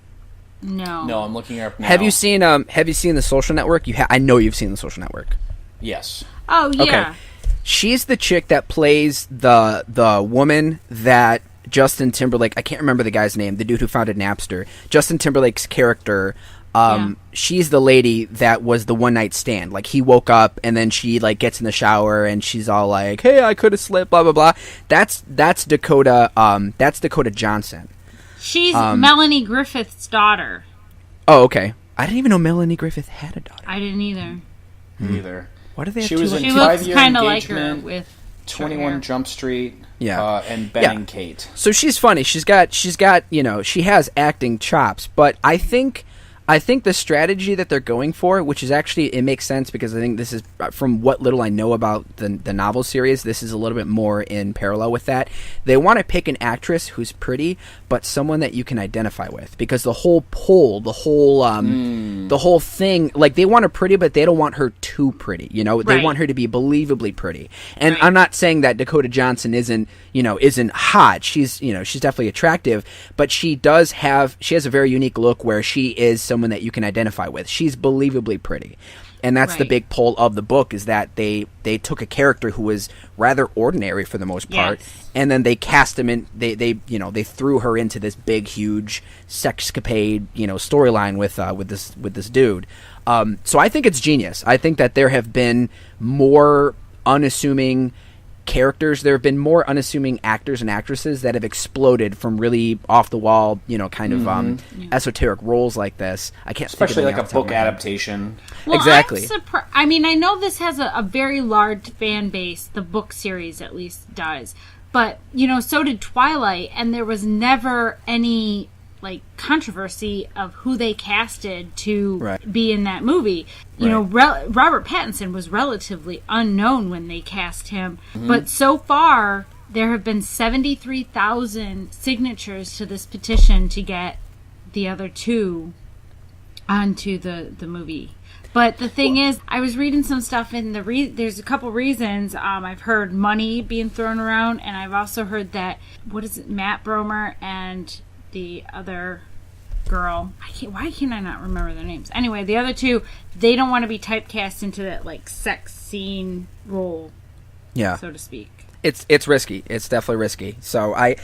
Speaker 1: No.
Speaker 3: No, I'm looking her up now.
Speaker 2: Have you seen The Social Network? I know you've seen The Social Network.
Speaker 3: Yes.
Speaker 1: Oh yeah.
Speaker 2: Okay. She's the chick that plays the woman that Justin Timberlake. I can't remember the guy's name. The dude who founded Napster. Justin Timberlake's character.
Speaker 1: Yeah.
Speaker 2: She's the lady that was the one night stand. Like he woke up and then she gets in the shower and she's all like, "Hey, I could have slipped." Blah blah blah. That's Dakota. That's Dakota Johnson.
Speaker 1: She's Melanie Griffith's daughter.
Speaker 2: Oh, okay. I didn't even know Melanie Griffith had a daughter.
Speaker 1: I didn't either.
Speaker 3: Neither.
Speaker 2: Why do they have
Speaker 3: She
Speaker 2: two?
Speaker 3: was in
Speaker 1: She
Speaker 3: She-
Speaker 1: looks
Speaker 3: 5-year
Speaker 1: kind of like her
Speaker 3: engagement,
Speaker 1: with
Speaker 3: 21
Speaker 1: hair.
Speaker 3: Jump Street.
Speaker 2: Yeah.
Speaker 3: And Ben
Speaker 2: Yeah.
Speaker 3: and Kate.
Speaker 2: So she's funny. She's got she has acting chops, but I think the strategy that they're going for, which is actually, it makes sense because I think this is, from what little I know about the novel series, this is a little bit more in parallel with that. They want to pick an actress who's pretty, but someone that you can identify with, because the whole the whole thing, they want her pretty, but they don't want her too pretty. They
Speaker 1: Right.
Speaker 2: want her to be believably pretty. And
Speaker 1: Right.
Speaker 2: I'm not saying that Dakota Johnson isn't hot. She's definitely attractive, but she has a very unique look where she is someone that you can identify with. She's believably pretty. And that's the
Speaker 1: Right.
Speaker 2: big pull of the book, is that they took a character who was rather ordinary for the most part,
Speaker 1: Yes.
Speaker 2: and then they cast him in. They threw her into this big, huge sexcapade storyline with this dude. So I think it's genius. I think that there have been more unassuming characters. There have been more unassuming actors and actresses that have exploded from really off the wall, kind of esoteric roles like this. I can't think of
Speaker 3: Especially
Speaker 2: any
Speaker 3: like a
Speaker 2: off the top of
Speaker 3: book
Speaker 2: my head.
Speaker 3: adaptation.
Speaker 1: Well,
Speaker 2: Exactly.
Speaker 1: I mean, I know this has a very large fan base, the book series at least does. But, so did Twilight, and there was never any like controversy of who they casted to
Speaker 2: Right.
Speaker 1: be in that movie. You know, Robert Pattinson was relatively unknown when they cast him, but so far there have been 73,000 signatures to this petition to get the other two onto the movie. But the thing is, I was reading some stuff in there's a couple reasons. I've heard money being thrown around, and I've also heard that, Matt Bromer and the other girl, why can I not remember their names? Anyway, the other two, they don't want to be typecast into that, like, sex scene role, so to speak.
Speaker 2: It's risky. It's definitely risky. So I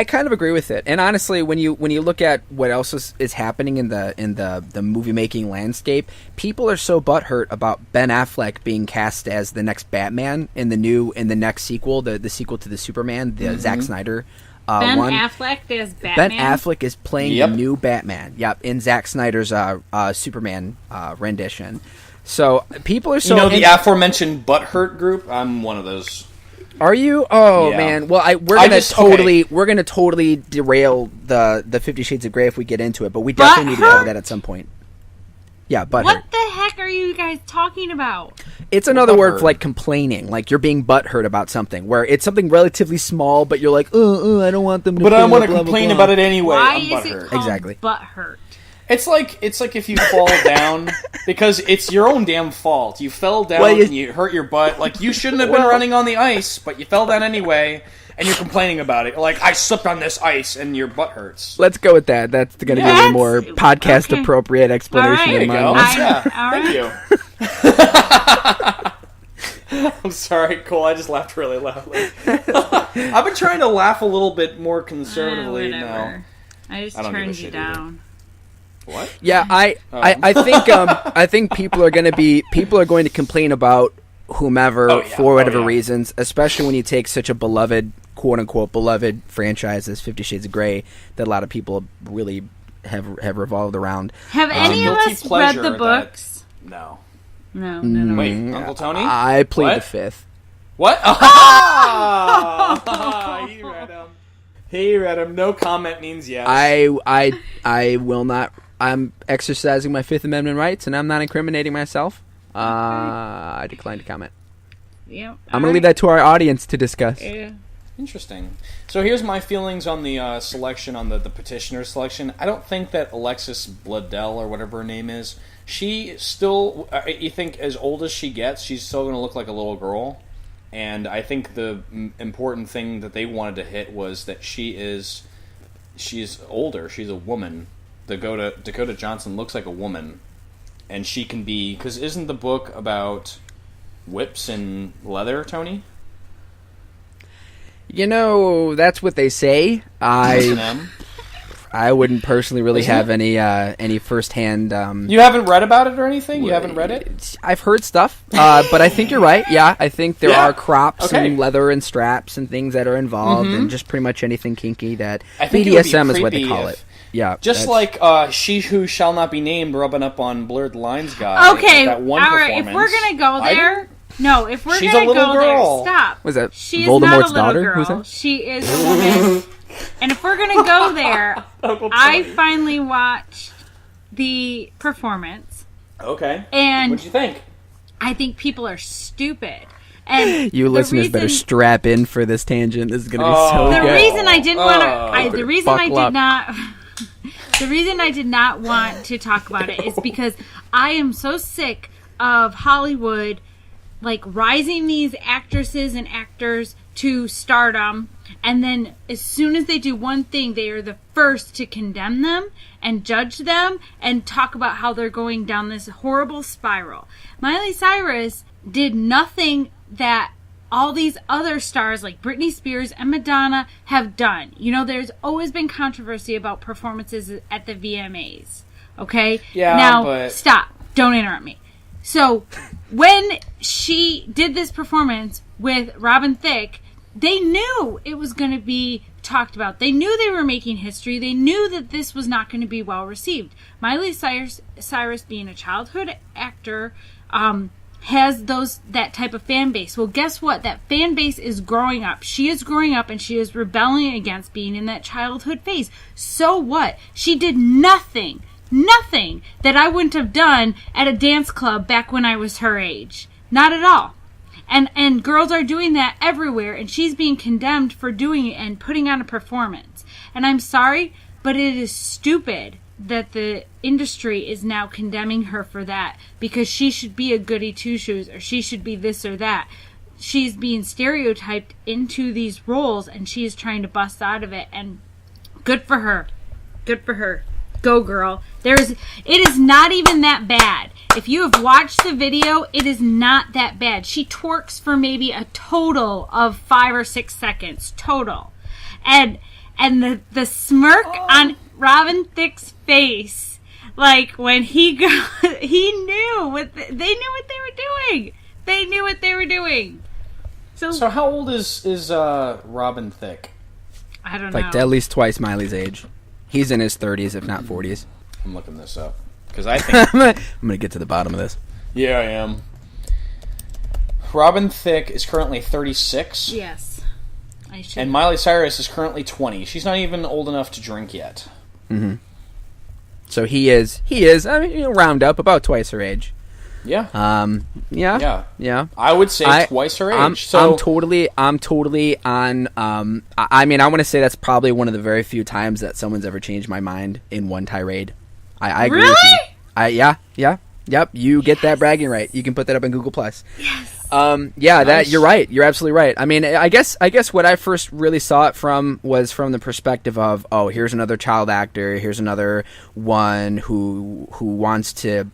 Speaker 2: kind of agree with it. And honestly, when you look at what else is happening in the movie making landscape, people are so butthurt about Ben Affleck being cast as the next Batman in the next sequel, the sequel to the Superman, the Zack Snyder
Speaker 1: Ben
Speaker 2: one.
Speaker 1: Affleck as Batman.
Speaker 2: Ben Affleck is playing the new Batman. Yep, in Zack Snyder's Superman rendition. So people are so
Speaker 3: the aforementioned butthurt group. I'm one of those.
Speaker 2: Are you? Oh
Speaker 3: Yeah.
Speaker 2: man. Well, we're gonna totally derail the 50 Shades of Grey if we get into it, but we definitely need to cover that at some point. Yeah, butthurt.
Speaker 1: What the heck are you guys talking about?
Speaker 2: It's another word for like complaining, like you're being butthurt about something, where it's something relatively small, but you're like, I don't want them to.
Speaker 3: But I want to complain about it anyway.
Speaker 1: Why
Speaker 3: I'm
Speaker 1: is
Speaker 3: butthurt.
Speaker 1: it called
Speaker 2: Exactly.
Speaker 1: butthurt?
Speaker 3: It's like if you fall down because it's your own damn fault. You fell down and you hurt your butt. Like you shouldn't have been running on the ice, but you fell down anyway, and you're complaining about it. Like I slipped on this ice and your butt hurts.
Speaker 2: Let's go with that. That's going to be a more podcast appropriate explanation.
Speaker 1: All right.
Speaker 3: Thank you. I'm sorry, Cole. I just laughed really loudly. I've been trying to laugh a little bit more conservatively now.
Speaker 1: I just
Speaker 3: don't give a
Speaker 1: turned
Speaker 3: shit
Speaker 1: you down.
Speaker 3: What?
Speaker 2: Yeah, I think I think people are going to complain about whomever for whatever reasons, especially when you take such a beloved, quote unquote beloved franchise as 50 Shades of Grey that a lot of people really have revolved around.
Speaker 1: Have any of us read the books?
Speaker 3: No.
Speaker 1: Wait,
Speaker 3: Uncle Tony?
Speaker 2: I plead the fifth.
Speaker 3: What? He read him. No comment means yes.
Speaker 2: I will not. I'm exercising my Fifth Amendment rights, and I'm not incriminating myself. I decline to comment.
Speaker 1: Yep.
Speaker 2: I'm going to leave that to our audience to discuss.
Speaker 1: Yeah.
Speaker 3: Interesting. So here's my feelings on the selection, on the petitioner selection. I don't think that Alexis Bledel, or whatever her name is, she still, you think as old as she gets, she's still going to look like a little girl. And I think the important thing that they wanted to hit was that she's older. She's a woman. Dakota Johnson looks like a woman. And she can be... Because isn't the book about whips and leather, Tony?
Speaker 2: You know, that's what they say. I wouldn't personally really have any firsthand...
Speaker 3: You haven't read about it or anything? You haven't read it?
Speaker 2: I've heard stuff, but I think you're right. Yeah, I think there are crops and leather and straps and things that are involved, and just pretty much anything kinky that BDSM is what they call it. Yeah,
Speaker 3: just like She Who Shall Not Be Named rubbing up on Blurred Lines guy.
Speaker 1: Okay,
Speaker 3: that one
Speaker 1: all right. If we're gonna go there,
Speaker 3: She's a little girl.
Speaker 1: Stop.
Speaker 2: Was that
Speaker 1: she
Speaker 2: Voldemort's
Speaker 1: is not a little
Speaker 2: daughter?
Speaker 1: girl.
Speaker 2: Who's that?
Speaker 1: She is a woman. And if we're gonna go there, I finally watched the performance.
Speaker 3: Okay.
Speaker 1: And
Speaker 3: what'd you think?
Speaker 1: I think people are stupid. And
Speaker 2: you listeners better strap in for this tangent. This is going to be so
Speaker 1: the
Speaker 2: good.
Speaker 1: Reason I didn't want to. The reason I did not. The reason I did not want to talk about it is because I am so sick of Hollywood, like, rising these actresses and actors to stardom, and then as soon as they do one thing, they are the first to condemn them and judge them and talk about how they're going down this horrible spiral. Miley Cyrus did nothing that all these other stars like Britney Spears and Madonna have done. You know, there's always been controversy about performances at the VMAs. Okay?
Speaker 3: Yeah,
Speaker 1: now, stop. Don't interrupt me. So, when she did this performance with Robin Thicke, they knew it was going to be talked about. They knew they were making history. They knew that this was not going to be well received. Miley Cyrus being a childhood actor, has that type of fan base. Well, guess what? That fan base is growing up. She is growing up and she is rebelling against being in that childhood phase. So what? She did nothing that I wouldn't have done at a dance club back when I was her age. Not at all. And girls are doing that everywhere, and she's being condemned for doing it and putting on a performance. And I'm sorry, but it is stupid that the industry is now condemning her for that, because she should be a goody two-shoes, or she should be this or that. She's being stereotyped into these roles, and she is trying to bust out of it, and good for her. Good for her. Go, girl. It is not even that bad. If you have watched the video, it is not that bad. She twerks for maybe a total of 5 or 6 seconds. Total. And the smirk on Robin Thicke's face, like when he knew they knew what they were doing. They knew what they were doing. So
Speaker 3: how old is Robin Thicke?
Speaker 1: I don't know.
Speaker 2: Like at least twice Miley's age. He's in his 30s, if not 40s.
Speaker 3: I'm looking this up because I think
Speaker 2: I'm gonna get to the bottom of this.
Speaker 3: Yeah, I am. Robin Thicke is currently 36.
Speaker 1: Yes. I should.
Speaker 3: And Miley Cyrus is currently 20. She's not even old enough to drink yet.
Speaker 2: Mm-hmm. So he is. I mean, round up about twice her age.
Speaker 3: Yeah.
Speaker 2: Yeah.
Speaker 3: I would say twice her age.
Speaker 2: I'm totally on. I mean, I want to say that's probably one of the very few times that someone's ever changed my mind in one tirade. I agree with you. Yep. You get that bragging right. You can put that up in Google Plus.
Speaker 1: Yes.
Speaker 2: Nice. That you're right. You're absolutely right. I mean, I guess what I first really saw it from was from the perspective of, oh, here's another child actor. Here's another one who wants to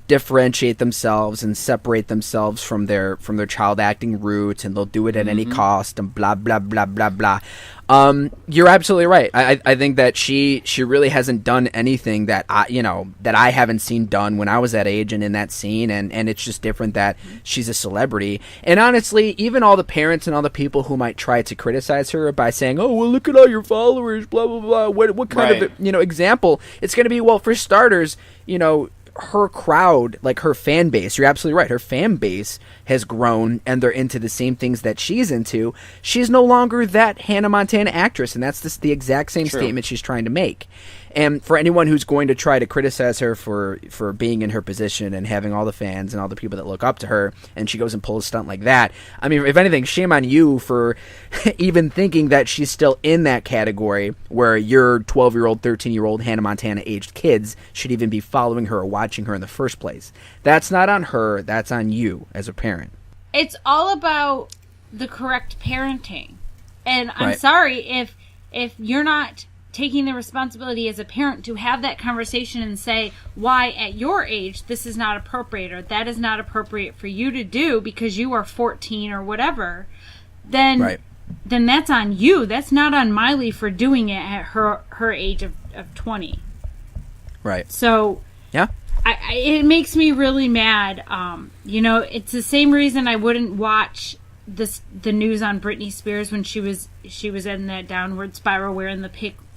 Speaker 2: differentiate themselves and separate themselves from their child acting roots, and they'll do it at any cost, and blah blah blah blah blah. You're absolutely right. I think that she really hasn't done anything that I haven't seen done when I was that age and in that scene, and it's just different that she's a celebrity. And honestly, even all the parents and all the people who might try to criticize her by saying, oh, well, look at all your followers, blah blah blah, what kind of example it's going to be? Well, for starters, her crowd, like her fan base, you're absolutely right, her fan base has grown and they're into the same things that she's into. She's no longer that Hannah Montana actress, and that's the exact same statement she's trying to make. And for anyone who's going to try to criticize her for being in her position and having all the fans and all the people that look up to her, and she goes and pulls a stunt like that, I mean, if anything, shame on you for even thinking that she's still in that category where your 12-year-old, 13-year-old Hannah Montana aged kids should even be following her or watching her in the first place. That's not on her, that's on you as a parent.
Speaker 1: It's all about the correct parenting. And I'm sorry if you're not taking the responsibility as a parent to have that conversation and say why at your age this is not appropriate, or that is not appropriate for you to do because you are 14 or whatever, then that's on you. That's not on Miley for doing it at her age of 20.
Speaker 2: Right.
Speaker 1: So it makes me really mad. It's the same reason I wouldn't watch the news on Britney Spears when she was in that downward spiral wearing the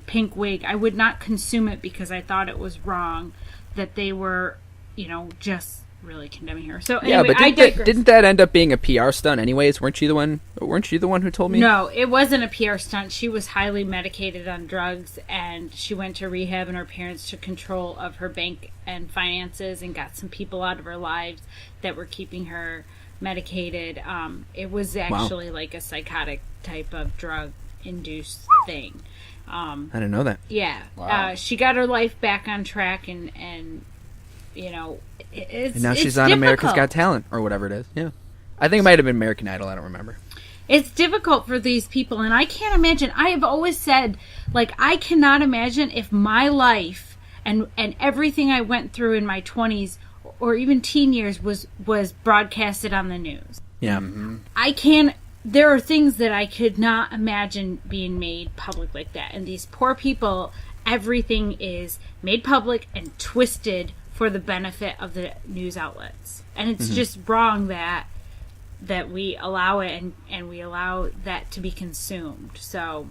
Speaker 1: pink wig. I would not consume it because I thought it was wrong that they were, just really condemning her. So anyway,
Speaker 2: but didn't that end up being a PR stunt anyways? Weren't you the one who told me?
Speaker 1: No, it wasn't a PR stunt. She was highly medicated on drugs, and she went to rehab, and her parents took control of her bank and finances and got some people out of her lives that were keeping her medicated. It was actually like a psychotic type of drug induced thing.
Speaker 2: I didn't know that.
Speaker 1: Yeah.
Speaker 3: Wow.
Speaker 1: She got her life back on track, and it's
Speaker 2: and now she's
Speaker 1: difficult.
Speaker 2: on America's Got Talent or whatever it is. Yeah. I think it might have been American Idol. I don't remember.
Speaker 1: It's difficult for these people, and I can't imagine. I have always said, I cannot imagine if my life and everything I went through in my 20s or even teen years was broadcasted on the news.
Speaker 2: Yeah.
Speaker 3: Mm-hmm.
Speaker 1: There are things that I could not imagine being made public like that. And these poor people, everything is made public and twisted for the benefit of the news outlets. And it's just wrong that we allow it and we allow that to be consumed. So...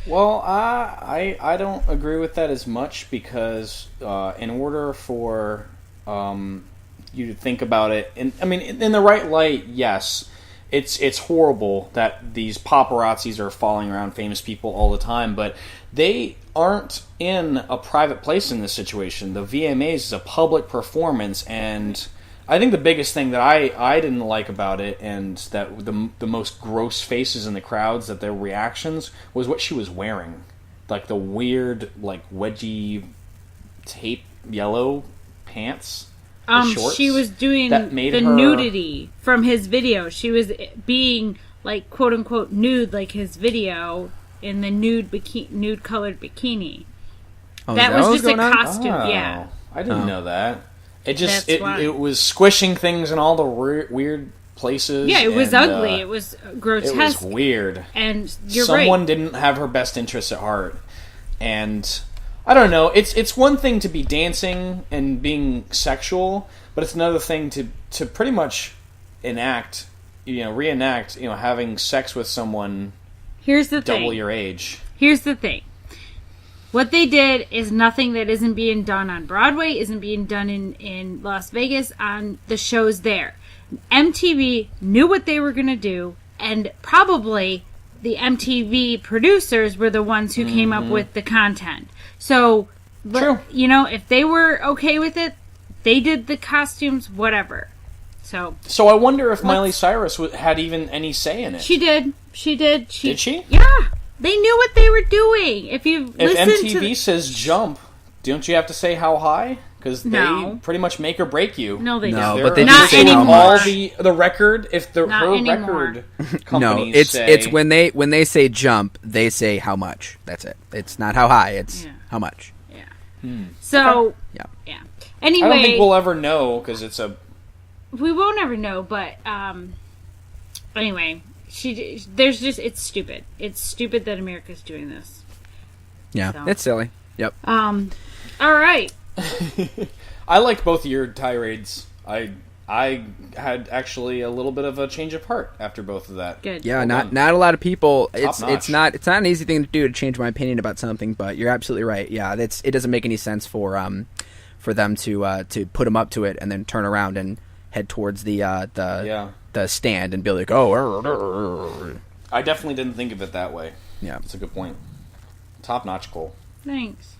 Speaker 3: Well, I don't agree with that as much because in order for you to think about it. And I mean, in the right light, yes, it's horrible that these paparazzis are following around famous people all the time, but they aren't in a private place in this situation. The VMAs is a public performance, and I think the biggest thing that I didn't like about it, and that the most gross faces in the crowds, that their reactions, was what she was wearing. Like the weird, like wedgie tape yellow pants.
Speaker 1: She was doing the nudity from his video. She was being like quote unquote nude, like his video, in the nude colored bikini.
Speaker 2: Oh,
Speaker 1: that was just a costume.
Speaker 3: Oh,
Speaker 1: yeah,
Speaker 3: I didn't know that. It just it was squishing things in all the weird places.
Speaker 1: Yeah, it was ugly. It was grotesque.
Speaker 3: It was weird.
Speaker 1: And you're
Speaker 3: Someone
Speaker 1: right.
Speaker 3: didn't have her best interests at heart. And I don't know. It's one thing to be dancing and being sexual, but it's another thing to pretty much reenact, having sex with someone
Speaker 1: Here's the
Speaker 3: double
Speaker 1: thing.
Speaker 3: your age.
Speaker 1: Here's the thing. What they did is nothing that isn't being done on Broadway, isn't being done in Las Vegas on the shows there. MTV knew what they were going to do, and probably the MTV producers were the ones who came up with the content. So,
Speaker 3: True.
Speaker 1: If they were okay with it, they did the costumes, whatever. So
Speaker 3: I wonder if Miley Cyrus had even any say in it.
Speaker 1: she did.
Speaker 3: Did she?
Speaker 1: Yeah. They knew what they were doing. If
Speaker 3: MTV says jump, don't you have to say how high? Because they pretty much make or break you.
Speaker 1: No, they
Speaker 2: No,
Speaker 1: don't.
Speaker 2: but they
Speaker 1: Not
Speaker 2: do say how
Speaker 1: anymore.
Speaker 2: much.
Speaker 3: The record, if her
Speaker 1: anymore.
Speaker 3: record
Speaker 2: No,
Speaker 3: companies
Speaker 2: it's when they say jump, they say how much. That's it. It's not how high. It's how much.
Speaker 1: Yeah. So
Speaker 2: Yeah.
Speaker 1: yeah.
Speaker 3: I
Speaker 1: Anyway,
Speaker 3: don't think we'll ever know because it's a.
Speaker 1: we won't ever know. But anyway, it's stupid. It's stupid that America's doing this.
Speaker 2: Yeah,
Speaker 1: So.
Speaker 2: it's silly. Yep.
Speaker 1: All right.
Speaker 3: I liked both of your tirades. I had actually a little bit of a change of heart after both of that.
Speaker 1: Good.
Speaker 2: Yeah,
Speaker 3: Well
Speaker 2: not a lot of people.
Speaker 3: Top-notch.
Speaker 2: It's not an easy thing to do to change my opinion about something. But you're absolutely right. Yeah, it doesn't make any sense for them to put them up to it and then turn around and head towards the stand and be like, oh.
Speaker 3: I definitely didn't think of it that way.
Speaker 2: Yeah,
Speaker 3: That's a good point. Top notch, Cole.
Speaker 1: Thanks.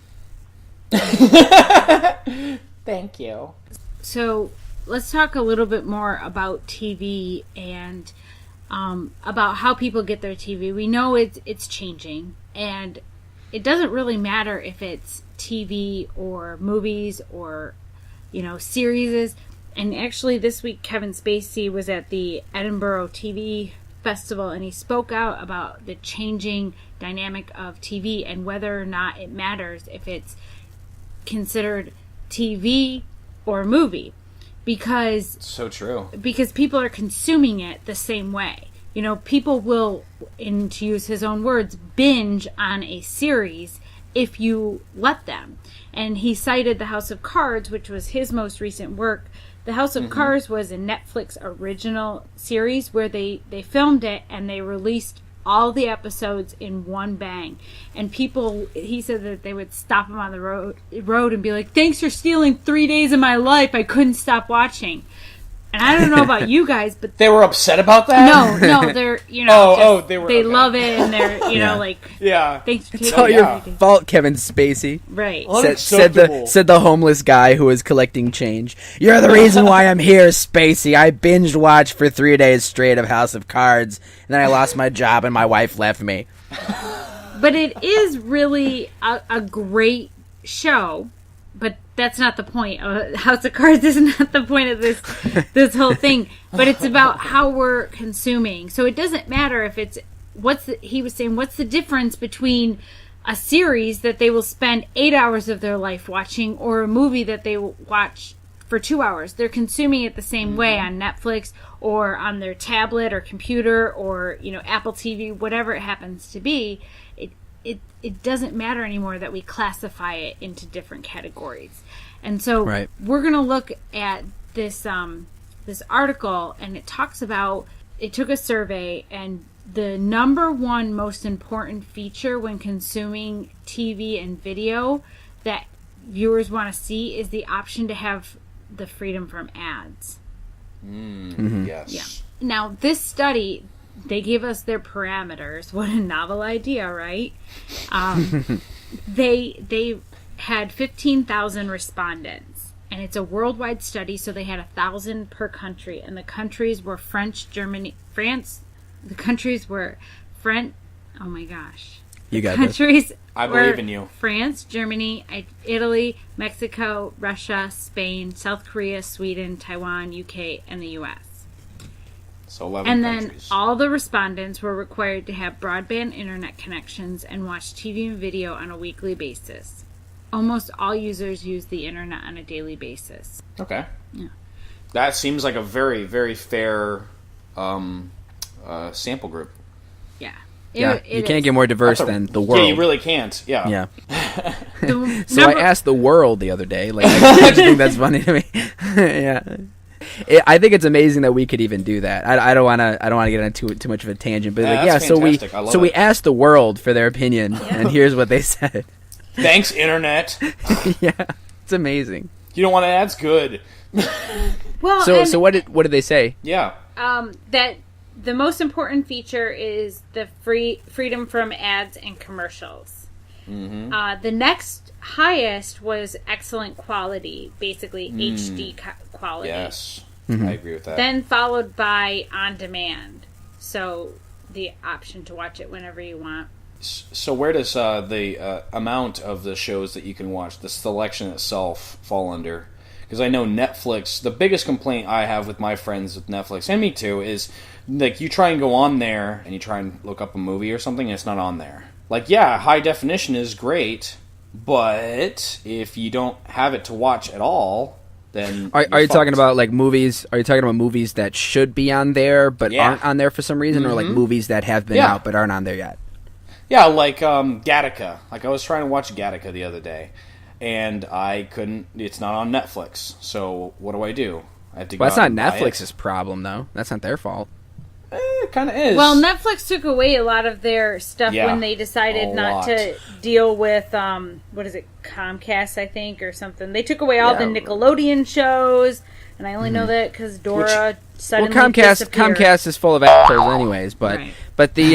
Speaker 3: Thank you.
Speaker 1: So let's talk a little bit more about TV and about how people get their TV. We know it's changing, and it doesn't really matter if it's TV or movies or series. And actually, this week Kevin Spacey was at the Edinburgh TV Festival, and he spoke out about the changing dynamic of TV and whether or not it matters if it's considered TV or movie, because
Speaker 3: So true.
Speaker 1: people are consuming it the same way. People will, and to use his own words, binge on a series if you let them. And he cited The House of Cards, which was his most recent work. The House of Cards was a Netflix original series where they filmed it and they released all the episodes in one bang. And he said that they would stop him on the road and be like, "Thanks for stealing 3 days of my life. I couldn't stop watching." And I don't know about you guys, but
Speaker 3: They were upset about that?
Speaker 1: no, they're
Speaker 3: they were
Speaker 1: they
Speaker 3: okay.
Speaker 1: love it, and they're
Speaker 2: Yeah.
Speaker 3: Yeah.
Speaker 1: thanks for
Speaker 2: It's
Speaker 1: taking
Speaker 2: all
Speaker 1: it.
Speaker 2: your fault, Kevin Spacey.
Speaker 1: Right.
Speaker 3: Unacceptable.
Speaker 2: Said the homeless guy who was collecting change. You're the reason why I'm here, Spacey. I binged watched for 3 days straight of House of Cards, and then I lost my job and my wife left me.
Speaker 1: But it is really a great show. But that's not the point. House of Cards is not the point of this whole thing. But it's about how we're consuming. So it doesn't matter if it's he was saying, what's the difference between a series that they will spend 8 hours of their life watching or a movie that they will watch for 2 hours? They're consuming it the same way on Netflix or on their tablet or computer or Apple TV, whatever it happens to be. It doesn't matter anymore that we classify it into different categories. And so we're going to look at this this article, and it talks about, it took a survey, and the number one most important feature when consuming TV and video that viewers want to see is the option to have the freedom from ads.
Speaker 3: Yes.
Speaker 1: Yeah. Now, this study, they gave us their parameters. What a novel idea, right? They had 15,000 respondents, and it's a worldwide study, so they had 1,000 per country, and the countries were France. Oh my gosh.
Speaker 2: You got
Speaker 1: Countries
Speaker 3: I believe in you.
Speaker 1: France, Germany, Italy, Mexico, Russia, Spain, South Korea, Sweden, Taiwan, UK, and the US.
Speaker 3: So 11
Speaker 1: And
Speaker 3: countries.
Speaker 1: then all the respondents were required to have broadband internet connections and watch TV and video on a weekly basis. Almost all users use the internet on a daily basis.
Speaker 3: Okay.
Speaker 1: Yeah.
Speaker 3: That seems like a very, very fair sample group.
Speaker 1: Yeah.
Speaker 2: Yeah, you can't get more diverse than the world.
Speaker 3: Yeah, you really can't. Yeah.
Speaker 2: Yeah. So I asked the world the other day. Like, I just think that's funny to me. Yeah. I think it's amazing that we could even do that. I don't want to get into too much of a tangent, but so we asked the world for their opinion, and here's what they said.
Speaker 3: Thanks, internet.
Speaker 2: Yeah, it's amazing.
Speaker 3: You don't want ads? Good.
Speaker 1: Well,
Speaker 2: so what did they say?
Speaker 3: Yeah.
Speaker 1: That the most important feature is the freedom from ads and commercials.
Speaker 3: Mm-hmm.
Speaker 1: The next highest was excellent quality, basically HD quality.
Speaker 3: Yes,
Speaker 2: Mm-hmm.
Speaker 3: I agree with that.
Speaker 1: Then followed by on demand, so the option to watch it whenever you want.
Speaker 3: So where does the amount of the shows that you can watch, the selection itself, fall under? Because I know Netflix, the biggest complaint I have with my friends with Netflix, and me too, is like you try and go on there and you try and look up a movie or something and it's not on there. Like, yeah, high definition is great, but if you don't have it to watch at all, then
Speaker 2: are you talking about like movies? Are you talking about movies that should be on there but aren't on there for some reason, or like movies that have been out but aren't on there yet?
Speaker 3: Yeah, like Gattaca. Like I was trying to watch Gattaca the other day, and I couldn't. It's not on Netflix. So what do? I have to.
Speaker 2: Well, that's not Netflix's problem, though. That's not their fault.
Speaker 3: It kind of is.
Speaker 1: Well, Netflix took away a lot of their stuff when they decided not to deal with what is it, Comcast, I think, or something. They took away all the Nickelodeon shows, and I only know that because Dora suddenly disappeared.
Speaker 2: Comcast is full of assholes, anyways. But the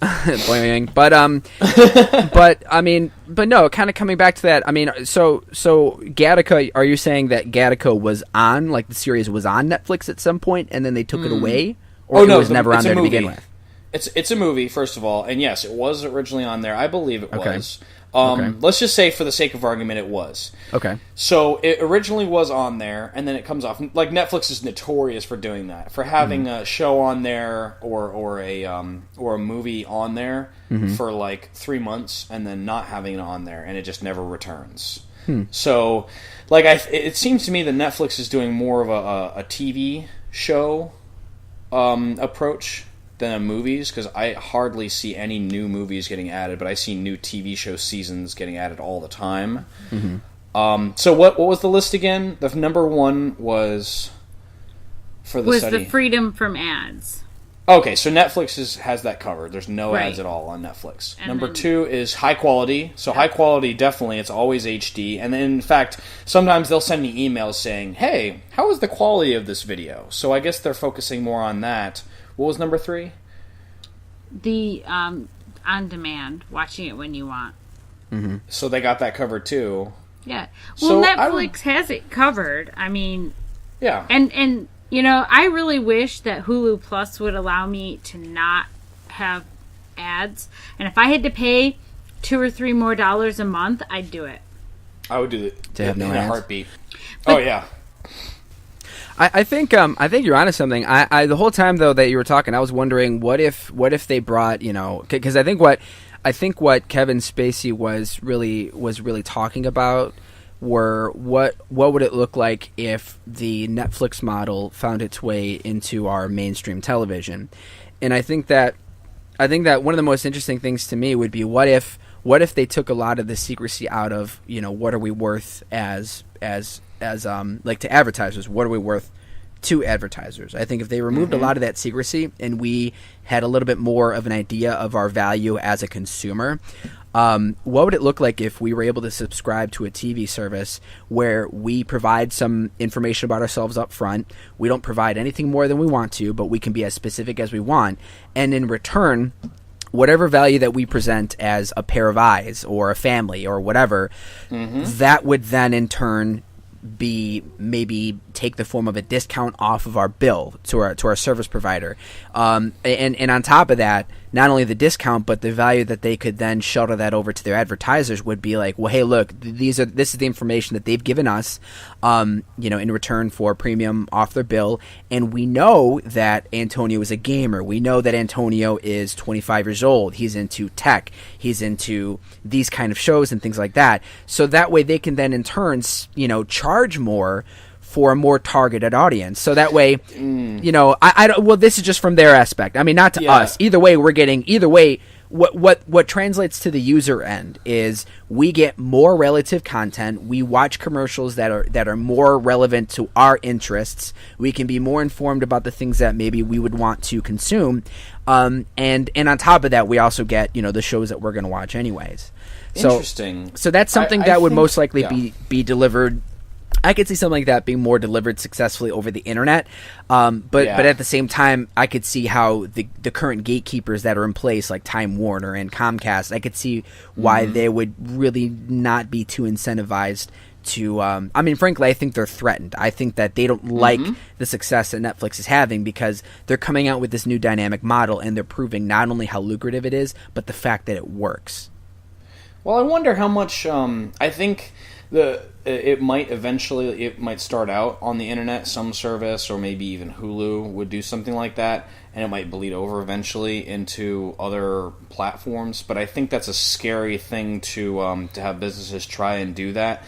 Speaker 2: boing, but I mean, but no. Kind of coming back to that. I mean, so Gattaca. Are you saying that Gattaca was on, like the series was on Netflix at some point, and then they took it away? Or it was never on there to begin with?
Speaker 3: It's a movie, first of all, and yes, it was originally on there. I believe it was. Let's just say, for the sake of argument, it was. Okay. So it originally was on there, and then it comes off. Like Netflix is notorious for doing that, for having a show on there or a movie on there for like 3 months, and then not having it on there, and it just never returns. So, like, it seems to me that Netflix is doing more of a TV show approach than movies, because I hardly see any new movies getting added, but I see new TV show seasons getting added all the time. So what was the list again? The number one was for the study?
Speaker 1: The freedom from ads.
Speaker 3: Okay, so Netflix has that covered. There's no ads at all on Netflix. And number two is high quality. So high quality, definitely, it's always HD. And then, in fact, sometimes they'll send me emails saying, hey, how is the quality of this video? So I guess they're focusing more on that. What was number three?
Speaker 1: The on demand, watching it when you want.
Speaker 3: So they got that covered too.
Speaker 1: Yeah. Well, so Netflix has it covered. I mean,
Speaker 3: yeah.
Speaker 1: And you know, I really wish that Hulu Plus would allow me to not have ads. And if I had to pay $2 or $3 more a month, I'd do it.
Speaker 3: I would do it
Speaker 2: to have no
Speaker 3: in
Speaker 2: ads.
Speaker 3: A heartbeat. But, oh yeah.
Speaker 2: I think you're onto something. I the whole time though that you were talking, I was wondering what if they brought, you know, because I think what Kevin Spacey was really talking about were what would it look like if the Netflix model found its way into our mainstream television. And I think that one of the most interesting things to me would be what if they took a lot of the secrecy out of, you know, what are we worth as like to advertisers, what are we worth to advertisers. I think if they removed a lot of that secrecy and we had a little bit more of an idea of our value as a consumer, what would it look like if we were able to subscribe to a TV service where we provide some information about ourselves up front? We don't provide anything more than we want to, but we can be as specific as we want. And in return, whatever value that we present as a pair of eyes or a family or whatever, that would then in turn be maybe take the form of a discount off of our bill to our service provider, and on top of that, not only the discount but the value that they could then shuttle that over to their advertisers would be like, well, hey, look, this is the information that they've given us, in return for premium off their bill, and we know that Antonio is a gamer. We know that Antonio is 25 years old. He's into tech. He's into these kind of shows and things like that. So that way they can then in turn, charge more for a more targeted audience. So that way, I don't, well, this is just from their aspect. I mean, not to us. Either way, what translates to the user end is we get more relative content. We watch commercials that are more relevant to our interests. We can be more informed about the things that maybe we would want to consume. And on top of that, we also get, the shows that we're going to watch anyways.
Speaker 3: Interesting.
Speaker 2: So that's something that would most likely be delivered. I could see something like that being more delivered successfully over the internet, but at the same time, I could see how the current gatekeepers that are in place, like Time Warner and Comcast, I could see why they would really not be too incentivized to. Frankly, I think they're threatened. I think that they don't like the success that Netflix is having because they're coming out with this new dynamic model and they're proving not only how lucrative it is, but the fact that it works.
Speaker 3: Well, I wonder how much. I think it might start out on the internet, some service, or maybe even Hulu would do something like that, and it might bleed over eventually into other platforms. But I think that's a scary thing to have businesses try and do that.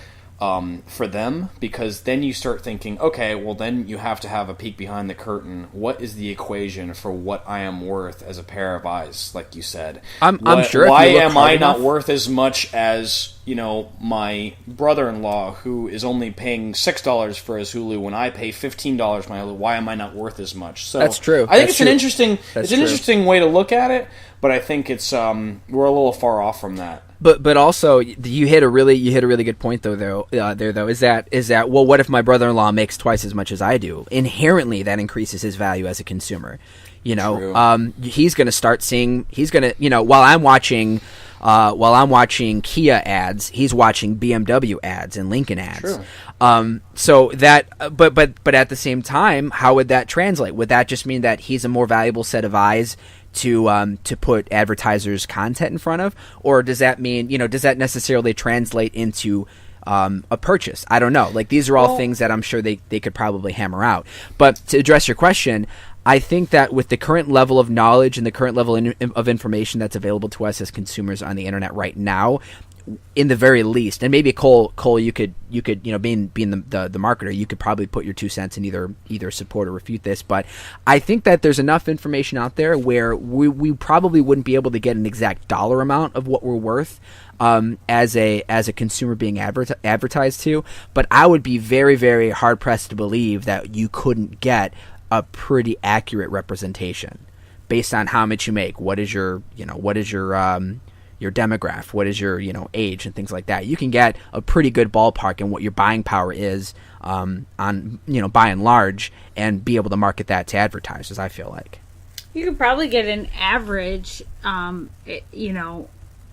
Speaker 3: For them, because then you start thinking, okay, well then you have to have a peek behind the curtain. What is the equation for what I am worth as a pair of eyes, like you said?
Speaker 2: I'm sure.
Speaker 3: Why am I not worth as much as my brother-in-law who is only paying $6 for his Hulu when I pay $15 for my Hulu? Why am I not worth as much? So
Speaker 2: that's true.
Speaker 3: I think it's an interesting way to look at it, but I think it's we're a little far off from that.
Speaker 2: But also you hit a really good point though is that well, what if my brother-in-law makes twice as much as I do? Inherently that increases his value as a consumer. He's going to start seeing, while I'm watching Kia ads, he's watching BMW ads and Lincoln ads. True. So that but at the same time, how would that translate? Would that just mean that he's a more valuable set of eyes to put advertisers' content in front of, or does that mean, does that necessarily translate into a purchase? I don't know. Like, these are all things that I'm sure they could probably hammer out. But to address your question, I think that with the current level of knowledge and the current level of information that's available to us as consumers on the internet right now, in the very least, and maybe Cole, you could, being the marketer, you could probably put your 2 cents in either support or refute this. But I think that there's enough information out there where we probably wouldn't be able to get an exact dollar amount of what we're worth as a consumer being advertised to. But I would be very, very hard pressed to believe that you couldn't get a pretty accurate representation based on how much you make. What is your demographic, what is your age and things like that. You can get a pretty good ballpark in what your buying power is on by and large, and be able to market that to advertisers. I feel like
Speaker 1: you could probably get an average.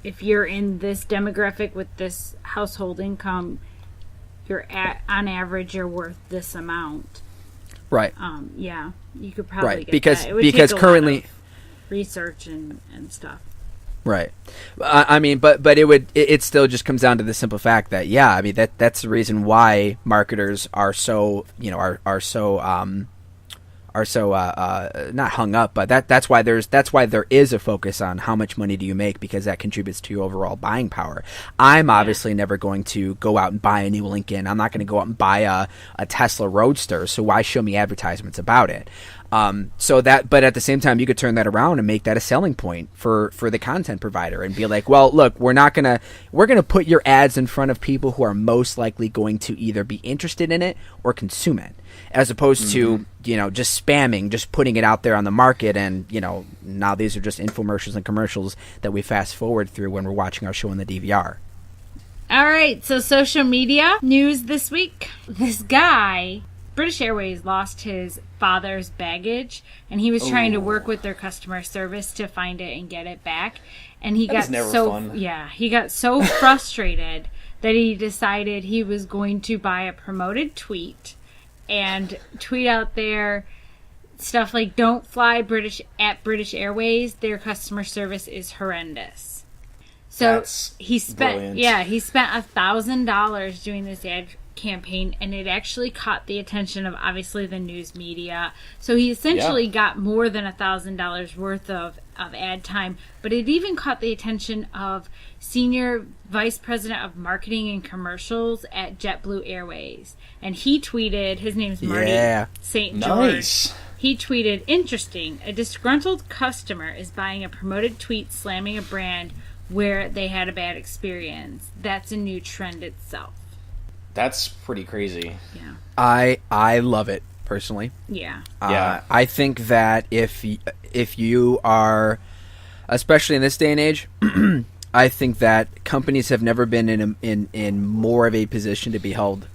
Speaker 1: If you're in this demographic with this household income, on average you're worth this amount.
Speaker 2: Right.
Speaker 1: You could probably get
Speaker 2: because
Speaker 1: that. It would
Speaker 2: because
Speaker 1: take a
Speaker 2: currently
Speaker 1: lot of research and stuff.
Speaker 2: Right. But it still just comes down to the simple fact that that's the reason why marketers are so not hung up, but that's why there is a focus on how much money do you make, because that contributes to your overall buying power. I'm obviously never going to go out and buy a new Lincoln. I'm not going to go out and buy a Tesla Roadster. So why show me advertisements about it? But at the same time, you could turn that around and make that a selling point for the content provider and be like, well, look, we're gonna put your ads in front of people who are most likely going to either be interested in it or consume it, as opposed to, just spamming, just putting it out there on the market. And, now these are just infomercials and commercials that we fast forward through when we're watching our show in the DVR.
Speaker 1: All right, so social media news this week. This guy, British Airways, lost his father's baggage, and he was trying to work with their customer service to find it and get it back. And he got so frustrated that he decided he was going to buy a promoted tweet and tweet out there stuff like, "Don't fly British Airways. Their customer service is horrendous." So
Speaker 3: That's
Speaker 1: he spent
Speaker 3: brilliant.
Speaker 1: he spent $1,000 doing this ad campaign, and it actually caught the attention of obviously the news media. So he essentially got more than $1,000 worth of ad time, but it even caught the attention of senior vice president of marketing and commercials at JetBlue Airways, and he tweeted, his name's Marty St. George.
Speaker 3: Nice.
Speaker 1: He tweeted, "Interesting, a disgruntled customer is buying a promoted tweet slamming a brand where they had a bad experience. That's a new trend itself."
Speaker 3: That's pretty crazy.
Speaker 1: Yeah.
Speaker 2: I love it personally.
Speaker 1: Yeah.
Speaker 2: I think that if you are, especially in this day and age, I think that companies have never been in more of a position to be held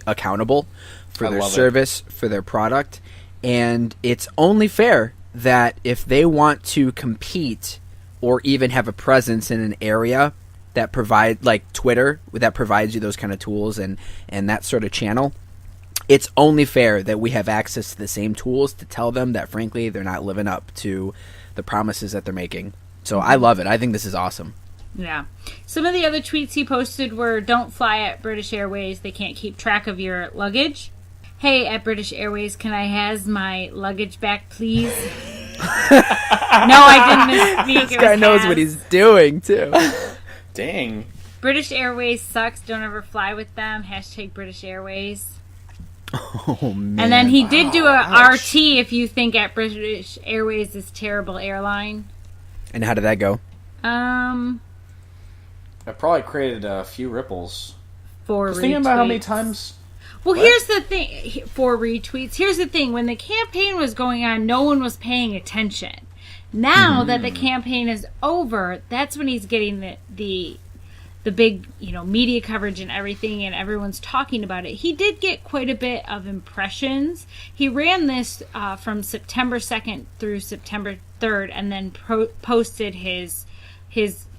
Speaker 2: accountable for their service, for their product, and it's only fair that if they want to compete or even have a presence in an area that provide, like Twitter, that provides you those kind of tools and that sort of channel, it's only fair that we have access to the same tools to tell them that, frankly, they're not living up to the promises that they're making. So I love it. I think this is awesome.
Speaker 1: Yeah. Some of the other tweets he posted were, "Don't fly at British Airways. They can't keep track of your luggage. Hey, at British Airways, can I has my luggage back, please?" No, I didn't misspeak.
Speaker 2: This guy knows what he's doing, too.
Speaker 3: Dang.
Speaker 1: British Airways sucks. Don't ever fly with them. Hashtag British Airways.
Speaker 2: Oh, man.
Speaker 1: And then he did do a RT if you think at British Airways is terrible airline.
Speaker 2: And how did that go?
Speaker 3: It probably created a few ripples.
Speaker 1: 4 retweets.
Speaker 3: Just thinking about how many times...
Speaker 1: Well, here's the thing. 4 retweets. Here's the thing. When the campaign was going on, no one was paying attention. Now that the campaign is over, that's when he's getting the big, media coverage and everything, and everyone's talking about it. He did get quite a bit of impressions. He ran this from September 2nd through September 3rd, and then posted his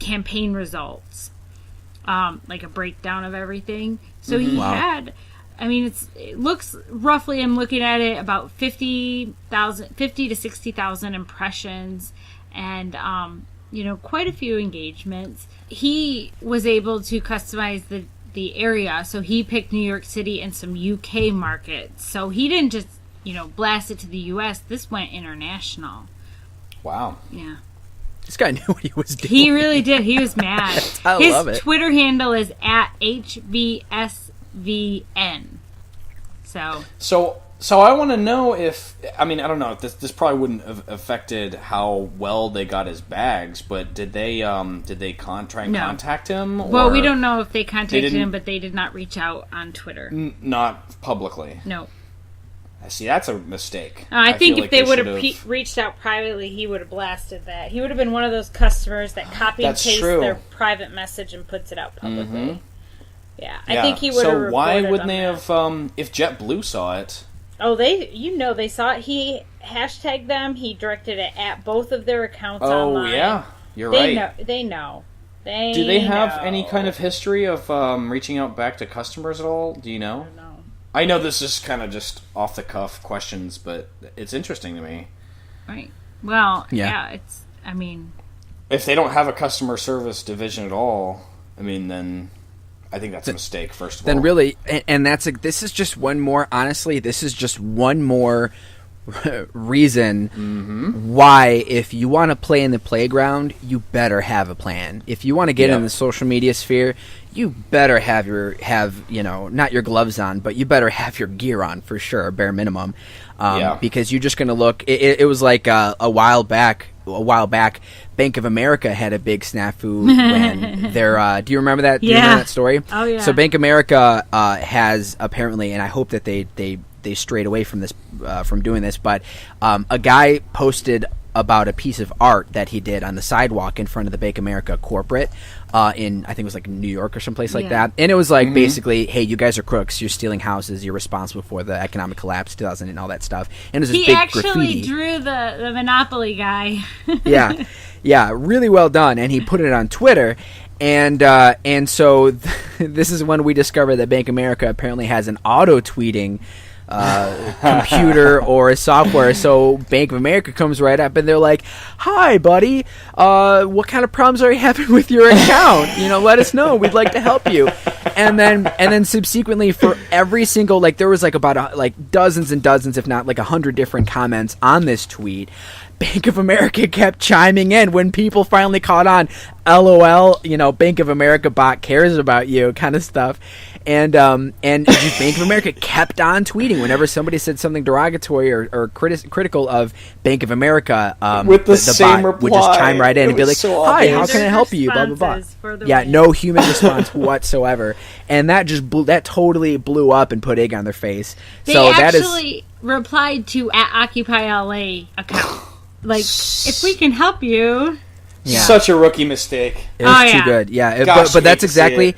Speaker 1: campaign results, like a breakdown of everything. So he had... it looks roughly, I'm looking at it, about 50 to 60,000 impressions and, quite a few engagements. He was able to customize the area, so he picked New York City and some UK markets. So he didn't just, blast it to the US. This went international.
Speaker 3: Wow.
Speaker 1: Yeah.
Speaker 2: This guy knew what he was doing.
Speaker 1: He really did. He was mad.
Speaker 2: I love it.
Speaker 1: His Twitter handle is at HVSVN.
Speaker 3: So I want to know if... I don't know. This probably wouldn't have affected how well they got his bags, but did they try and contact him? Or
Speaker 1: well, we don't know if they contacted him, but they did not reach out on Twitter.
Speaker 3: Not publicly?
Speaker 1: No.
Speaker 3: See, that's a mistake.
Speaker 1: I think if they would have reached out privately, he would have blasted that. He would have been one of those customers that copy and paste their private message and puts it out publicly. Mm-hmm. Yeah, I think he would have reported. So why wouldn't they have, if JetBlue saw it? Oh,
Speaker 4: they saw it. He hashtagged them. He directed it at both of their accounts online.
Speaker 3: Oh, yeah. You're right.
Speaker 4: They know.
Speaker 3: Do they have any kind of history of reaching out back to customers at all? Do you know?
Speaker 4: I don't know.
Speaker 3: I know this is kind of just off-the-cuff questions, but it's interesting to me.
Speaker 1: Right. Well, yeah,
Speaker 3: if they don't have a customer service division at all, then I think that's a mistake, first of all.
Speaker 2: Then really, and this is just one more, honestly, this is just one more reason why, if you want to play in the playground, you better have a plan. If you want to get in the social media sphere, you better have not your gloves on, but you better have your gear on for sure, bare minimum. Because you're just going to look. It was like a while back, Bank of America had a big snafu when their. Do you remember that? Do you remember that story?
Speaker 1: Oh yeah.
Speaker 2: So Bank of America has apparently, and I hope that they strayed away from this, from doing this, but a guy posted about a piece of art that he did on the sidewalk in front of the Bank of America corporate in, I think it was like New York or someplace like that. And it was like basically, hey, you guys are crooks. You're stealing houses. You're responsible for the economic collapse 2000 and all that stuff. And it was this big graffiti.
Speaker 1: He actually drew the Monopoly guy.
Speaker 2: Yeah, really well done. And he put it on Twitter. And so this is when we discovered that Bank of America apparently has an auto-tweeting computer or a software. So Bank of America comes right up and they're like, hi buddy, what kind of problems are you having with your account? Let us know, we'd like to help you. And then subsequently, for every single, like, there was like about dozens and dozens, if not like 100 different comments on this tweet. Bank of America kept chiming in when people finally caught on. LOL, Bank of America bot cares about you, kind of stuff. And just Bank of America kept on tweeting whenever somebody said something derogatory or critical of Bank of America.
Speaker 3: With the same
Speaker 2: bot
Speaker 3: reply.
Speaker 2: would just chime right in and be like,
Speaker 3: so
Speaker 2: "Hi,
Speaker 3: obvious.
Speaker 2: how can I help you?" Blah blah blah. Yeah, no human response whatsoever, and that just totally blew up and put egg on their face.
Speaker 1: They actually replied to @OccupyLA account. Like, if we can help you.
Speaker 2: Yeah.
Speaker 3: Such a rookie mistake.
Speaker 2: It was too good. Yeah,
Speaker 3: Gosh,
Speaker 2: but that's exactly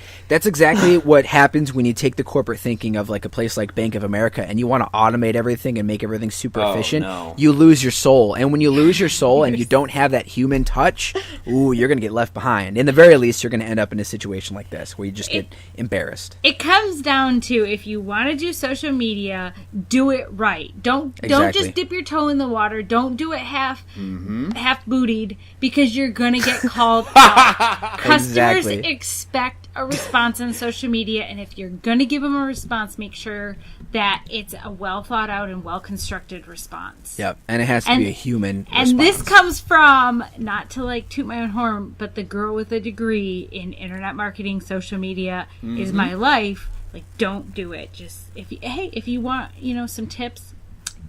Speaker 2: what happens when you take the corporate thinking of like a place like Bank of America and you want to automate everything and make everything super efficient.
Speaker 3: No.
Speaker 2: You lose your soul, and when you lose your soul and you don't have that human touch, you're gonna get left behind. In the very least, you're gonna end up in a situation like this where you just get embarrassed.
Speaker 1: It comes down to, if you want to do social media, do it right. Don't just dip your toe in the water. Don't do it half bootied, because you're gonna get called out. Customers expect a response on social media, and if you're gonna give them a response, make sure that it's a well thought out and well constructed response.
Speaker 2: Yep, and it has to be a human response.
Speaker 1: And this comes from, not to like toot my own horn, but the girl with a degree in internet marketing, social media is my life. Like, don't do it. Just if you want, some tips,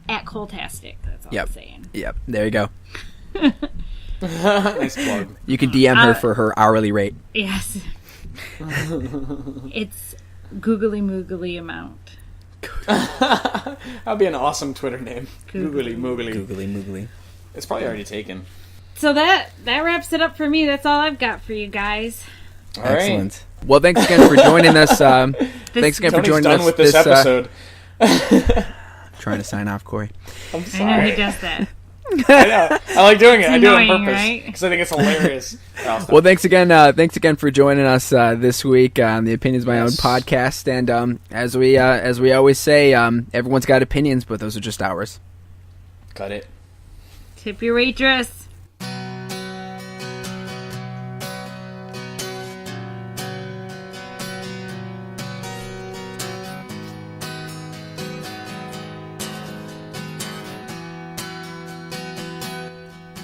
Speaker 1: @Coltastic. That's all I'm saying. Yep,
Speaker 2: there you go.
Speaker 3: Nice plug.
Speaker 2: You can DM her for her hourly rate.
Speaker 1: Yes. It's googly moogly amount.
Speaker 3: That'd be an awesome Twitter name. Googly moogly.
Speaker 2: Googly moogly.
Speaker 3: It's probably already taken.
Speaker 1: So that wraps it up for me. That's all I've got for you guys.
Speaker 3: All
Speaker 2: Excellent. Right. Well, thanks again for joining us. Thanks again for joining us.
Speaker 3: With this episode.
Speaker 2: Trying to sign off, Corey.
Speaker 3: I'm sorry.
Speaker 1: I know he does that.
Speaker 3: I know. I like doing it.
Speaker 1: It's
Speaker 3: I do it on
Speaker 1: annoying,
Speaker 3: purpose because I think it's hilarious.
Speaker 2: Well, thanks again for joining us this week on the Opinions of My Own podcast. And as we always say, everyone's got opinions, but those are just ours.
Speaker 3: Got it.
Speaker 1: Tip your waitress.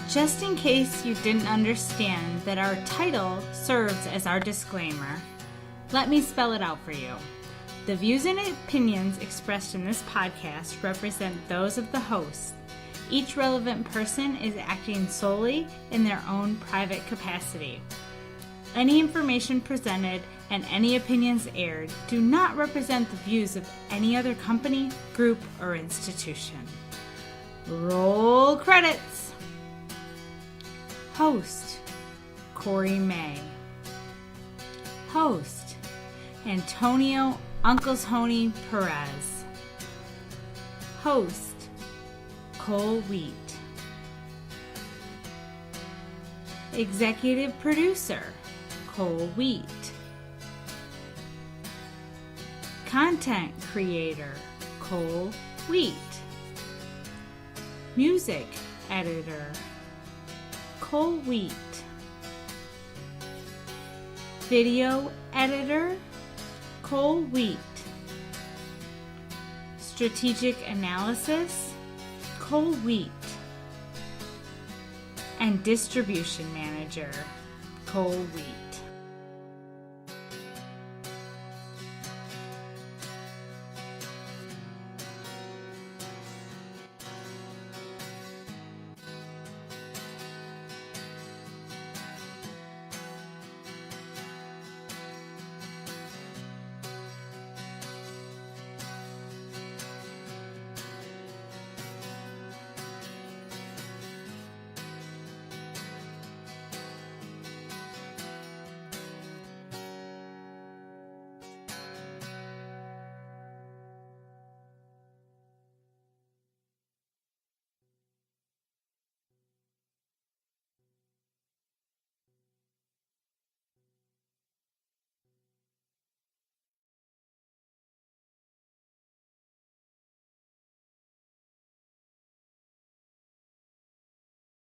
Speaker 1: Just in case you didn't understand that our title serves as our disclaimer, let me spell it out for you. The views and opinions expressed in this podcast represent those of the host. Each relevant person is acting solely in their own private capacity. Any information presented and any opinions aired do not represent the views of any other company, group, or institution. Roll credits! Host, Corey May. Host, Antonio Uncles Honey Perez. Host, Cole Wheat. Executive Producer, Cole Wheat. Content Creator, Cole Wheat. Music Editor, Cole Wheat. Video Editor, Cole Wheat. Strategic Analysis, Cole Wheat. And distribution manager, Cole Wheat.